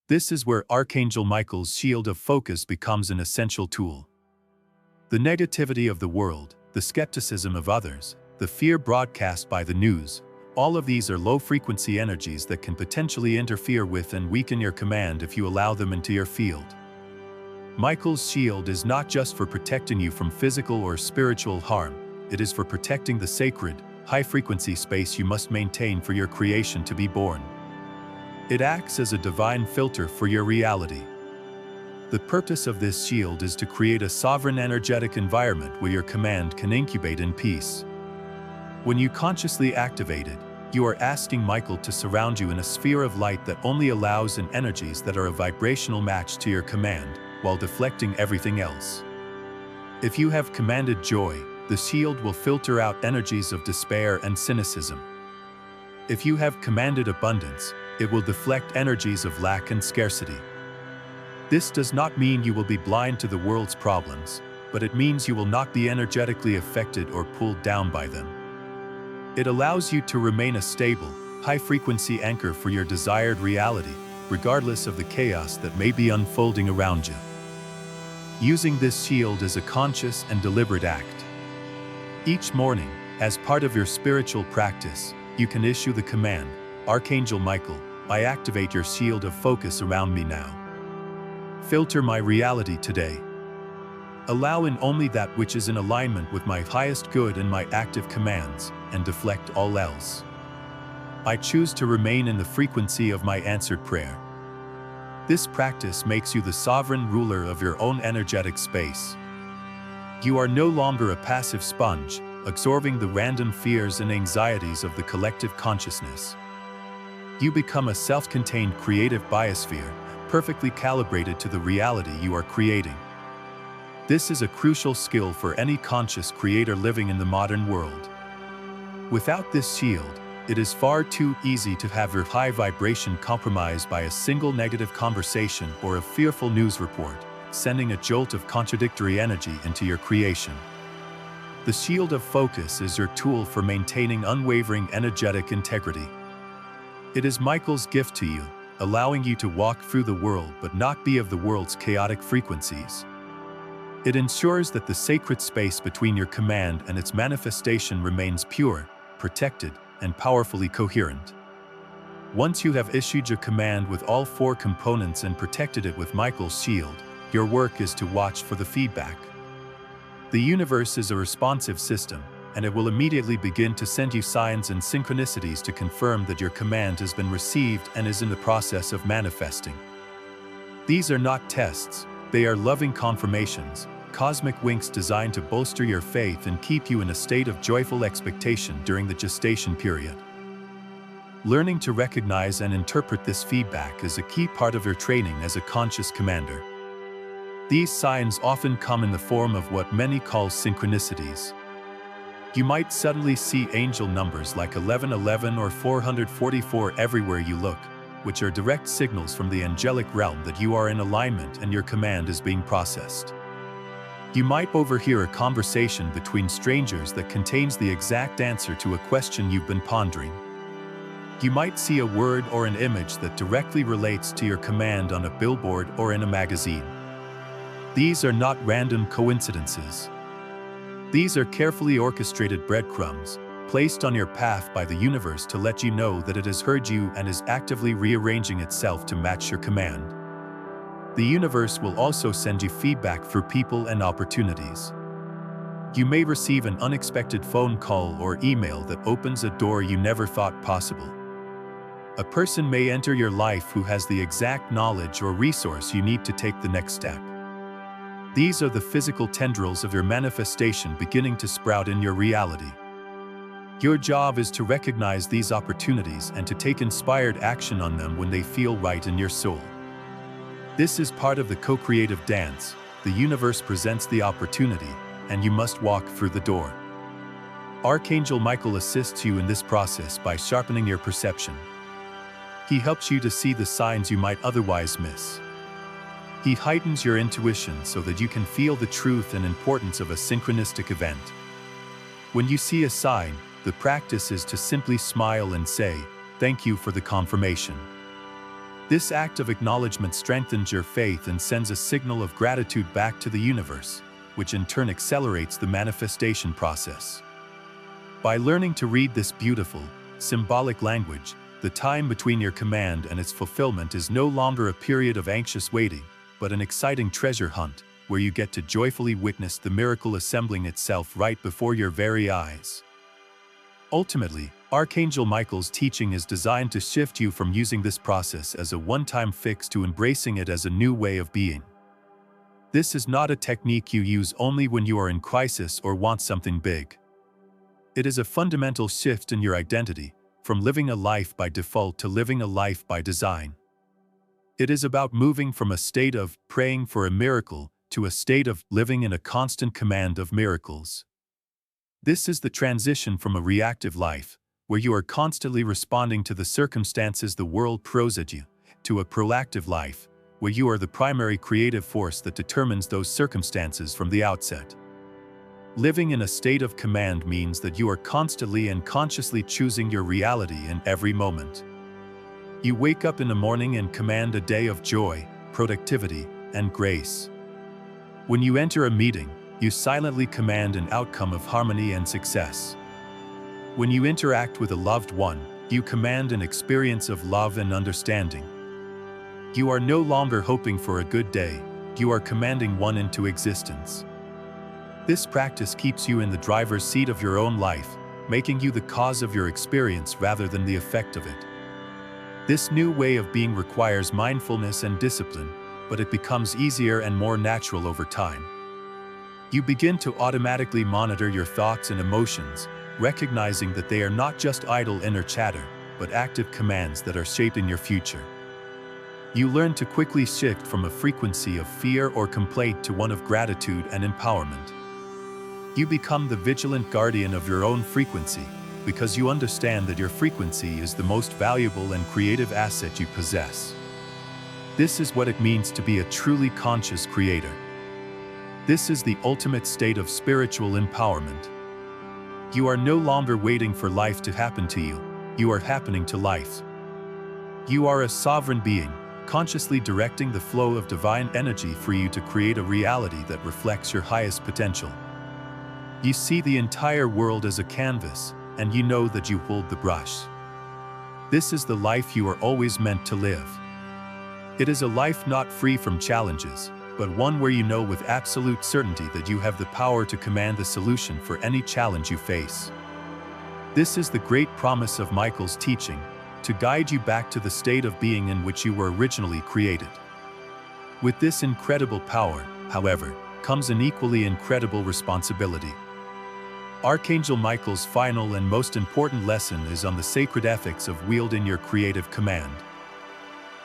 This is where Archangel Michael's shield of focus becomes an essential tool. The negativity of the world, the skepticism of others, the fear broadcast by the news, all of these are low-frequency energies that can potentially interfere with and weaken your command if you allow them into your field. Michael's shield is not just for protecting you from physical or spiritual harm, it is for protecting the sacred, high-frequency space you must maintain for your creation to be born. It acts as a divine filter for your reality. The purpose of this shield is to create a sovereign energetic environment where your command can incubate in peace. When you consciously activate it, you are asking Michael to surround you in a sphere of light that only allows in energies that are a vibrational match to your command, while deflecting everything else. If you have commanded joy, the shield will filter out energies of despair and cynicism. If you have commanded abundance, it will deflect energies of lack and scarcity. This does not mean you will be blind to the world's problems, but it means you will not be energetically affected or pulled down by them. It allows you to remain a stable, high-frequency anchor for your desired reality, regardless of the chaos that may be unfolding around you. Using this shield is a conscious and deliberate act. Each morning, as part of your spiritual practice, you can issue the command, Archangel Michael, I activate your shield of focus around me now. Filter my reality today. Allow in only that which is in alignment with my highest good and my active commands, and deflect all else. I choose to remain in the frequency of my answered prayer. This practice makes you the sovereign ruler of your own energetic space. You are no longer a passive sponge, absorbing the random fears and anxieties of the collective consciousness. You become a self-contained creative biosphere, perfectly calibrated to the reality you are creating. This is a crucial skill for any conscious creator living in the modern world. Without this shield, it is far too easy to have your high vibration compromised by a single negative conversation or a fearful news report, sending a jolt of contradictory energy into your creation. The shield of focus is your tool for maintaining unwavering energetic integrity. It is Michael's gift to you, allowing you to walk through the world but not be of the world's chaotic frequencies. It ensures that the sacred space between your command and its manifestation remains pure, protected, and powerfully coherent. Once you have issued your command with all 4 components and protected it with Michael's shield, your work is to watch for the feedback. The universe is a responsive system, and it will immediately begin to send you signs and synchronicities to confirm that your command has been received and is in the process of manifesting. These are not tests, they are loving confirmations, cosmic winks designed to bolster your faith and keep you in a state of joyful expectation during the gestation period. Learning to recognize and interpret this feedback is a key part of your training as a conscious commander. These signs often come in the form of what many call synchronicities. You might suddenly see angel numbers like 1111 or 444 everywhere you look, which are direct signals from the angelic realm that you are in alignment and your command is being processed. You might overhear a conversation between strangers that contains the exact answer to a question you've been pondering. You might see a word or an image that directly relates to your command on a billboard or in a magazine. These are not random coincidences. These are carefully orchestrated breadcrumbs, placed on your path by the universe to let you know that it has heard you and is actively rearranging itself to match your command. The universe will also send you feedback through people and opportunities. You may receive an unexpected phone call or email that opens a door you never thought possible. A person may enter your life who has the exact knowledge or resource you need to take the next step. These are the physical tendrils of your manifestation beginning to sprout in your reality. Your job is to recognize these opportunities and to take inspired action on them when they feel right in your soul. This is part of the co-creative dance. The universe presents the opportunity, and you must walk through the door. Archangel Michael assists you in this process by sharpening your perception. He helps you to see the signs you might otherwise miss. He heightens your intuition so that you can feel the truth and importance of a synchronistic event. When you see a sign, the practice is to simply smile and say, "Thank you for the confirmation." This act of acknowledgement strengthens your faith and sends a signal of gratitude back to the universe, which in turn accelerates the manifestation process. By learning to read this beautiful, symbolic language, the time between your command and its fulfillment is no longer a period of anxious waiting, but an exciting treasure hunt, where you get to joyfully witness the miracle assembling itself right before your very eyes. Ultimately, Archangel Michael's teaching is designed to shift you from using this process as a one-time fix to embracing it as a new way of being. This is not a technique you use only when you are in crisis or want something big. It is a fundamental shift in your identity, from living a life by default to living a life by design. It is about moving from a state of praying for a miracle to a state of living in a constant command of miracles. This is the transition from a reactive life, where you are constantly responding to the circumstances the world throws at you, to a proactive life, where you are the primary creative force that determines those circumstances from the outset. Living in a state of command means that you are constantly and consciously choosing your reality in every moment. You wake up in the morning and command a day of joy, productivity, and grace. When you enter a meeting, you silently command an outcome of harmony and success. When you interact with a loved one, you command an experience of love and understanding. You are no longer hoping for a good day, you are commanding one into existence. This practice keeps you in the driver's seat of your own life, making you the cause of your experience rather than the effect of it. This new way of being requires mindfulness and discipline, but it becomes easier and more natural over time. You begin to automatically monitor your thoughts and emotions, recognizing that they are not just idle inner chatter, but active commands that are shaping your future. You learn to quickly shift from a frequency of fear or complaint to one of gratitude and empowerment. You become the vigilant guardian of your own frequency, because you understand that your frequency is the most valuable and creative asset you possess. This is what it means to be a truly conscious creator. This is the ultimate state of spiritual empowerment. You are no longer waiting for life to happen to you, you are happening to life. You are a sovereign being, consciously directing the flow of divine energy for you to create a reality that reflects your highest potential. You see the entire world as a canvas, and you know that you hold the brush. This is the life you are always meant to live. It is a life not free from challenges, but one where you know with absolute certainty that you have the power to command the solution for any challenge you face. This is the great promise of Michael's teaching, to guide you back to the state of being in which you were originally created. With this incredible power, however, comes an equally incredible responsibility. Archangel Michael's final and most important lesson is on the sacred ethics of wielding your creative command.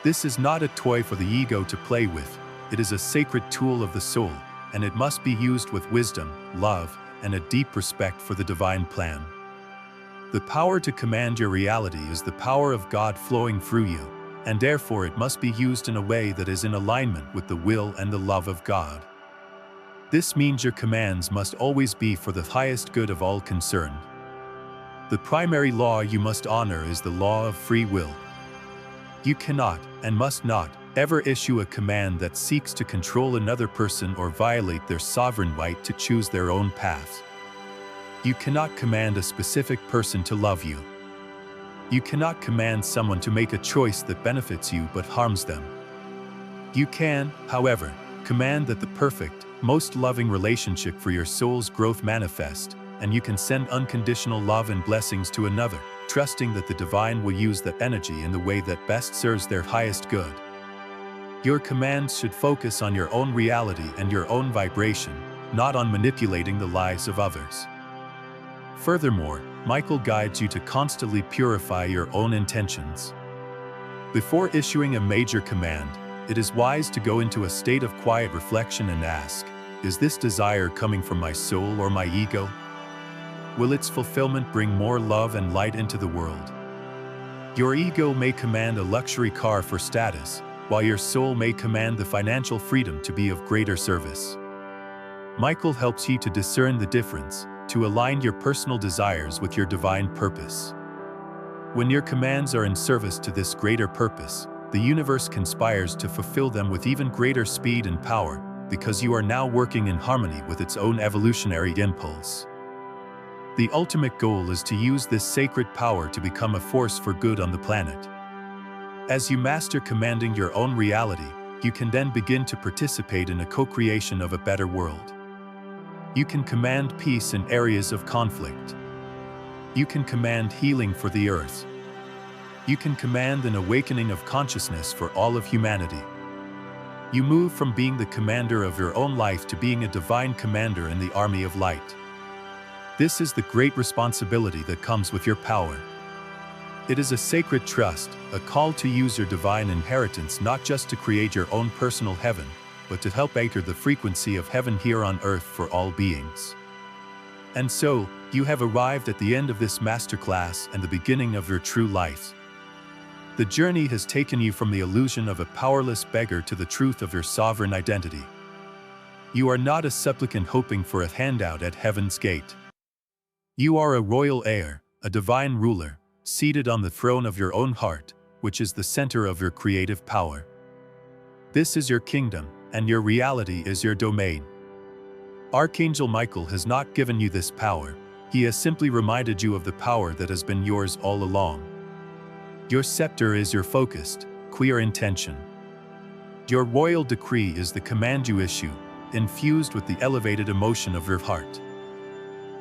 This is not a toy for the ego to play with, it is a sacred tool of the soul, and it must be used with wisdom, love, and a deep respect for the divine plan. The power to command your reality is the power of God flowing through you, and therefore it must be used in a way that is in alignment with the will and the love of God. This means your commands must always be for the highest good of all concerned. The primary law you must honor is the law of free will. You cannot, and must not, ever issue a command that seeks to control another person or violate their sovereign right to choose their own path. You cannot command a specific person to love you. You cannot command someone to make a choice that benefits you but harms them. You can, however, command that the perfect, most loving relationship for your soul's growth manifest, and you can send unconditional love and blessings to another, trusting that the divine will use that energy in the way that best serves their highest good. Your commands should focus on your own reality and your own vibration, not on manipulating the lives of others. Furthermore, Michael guides you to constantly purify your own intentions. Before issuing a major command, it is wise to go into a state of quiet reflection and ask, is this desire coming from my soul or my ego? Will its fulfillment bring more love and light into the world? Your ego may command a luxury car for status, while your soul may command the financial freedom to be of greater service. Michael helps you to discern the difference, to align your personal desires with your divine purpose. When your commands are in service to this greater purpose, the universe conspires to fulfill them with even greater speed and power, because you are now working in harmony with its own evolutionary impulse. The ultimate goal is to use this sacred power to become a force for good on the planet. As you master commanding your own reality, you can then begin to participate in a co-creation of a better world. You can command peace in areas of conflict. You can command healing for the earth. You can command an awakening of consciousness for all of humanity. You move from being the commander of your own life to being a divine commander in the army of light. This is the great responsibility that comes with your power. It is a sacred trust, a call to use your divine inheritance not just to create your own personal heaven, but to help anchor the frequency of heaven here on earth for all beings. And so, you have arrived at the end of this masterclass and the beginning of your true life. The journey has taken you from the illusion of a powerless beggar to the truth of your sovereign identity. You are not a supplicant hoping for a handout at heaven's gate. You are a royal heir, a divine ruler, seated on the throne of your own heart, which is the center of your creative power. This is your kingdom, and your reality is your domain. Archangel Michael has not given you this power. He has simply reminded you of the power that has been yours all along. Your scepter is your focused, clear intention. Your royal decree is the command you issue, infused with the elevated emotion of your heart.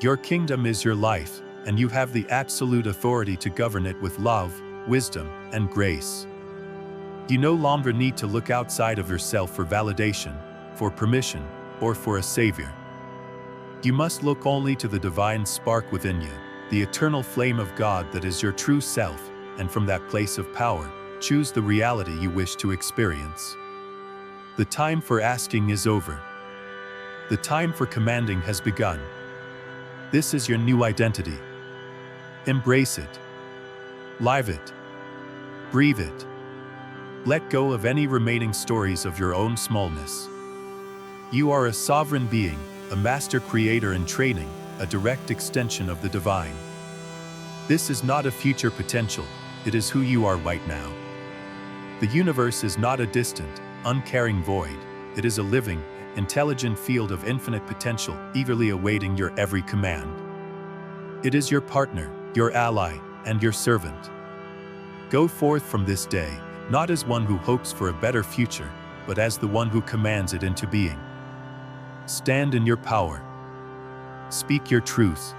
Your kingdom is your life, and you have the absolute authority to govern it with love, wisdom, and grace. You no longer need to look outside of yourself for validation, for permission, or for a savior. You must look only to the divine spark within you, the eternal flame of God that is your true self, and from that place of power, choose the reality you wish to experience. The time for asking is over. The time for commanding has begun. This is your new identity. Embrace it. Live it. Breathe it. Let go of any remaining stories of your own smallness. You are a sovereign being, a master creator in training, a direct extension of the divine. This is not a future potential, it is who you are right now. The universe is not a distant, uncaring void, it is a living, intelligent field of infinite potential, eagerly awaiting your every command. It is your partner, your ally, and your servant. Go forth from this day, not as one who hopes for a better future, but as the one who commands it into being. Stand in your power. Speak your truth.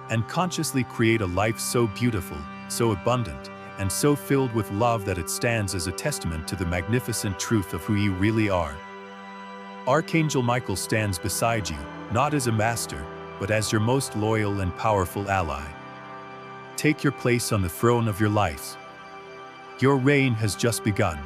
And consciously create a life so beautiful, so abundant, and so filled with love that it stands as a testament to the magnificent truth of who you really are. Archangel Michael stands beside you, not as a master, but as your most loyal and powerful ally. Take your place on the throne of your life. Your reign has just begun.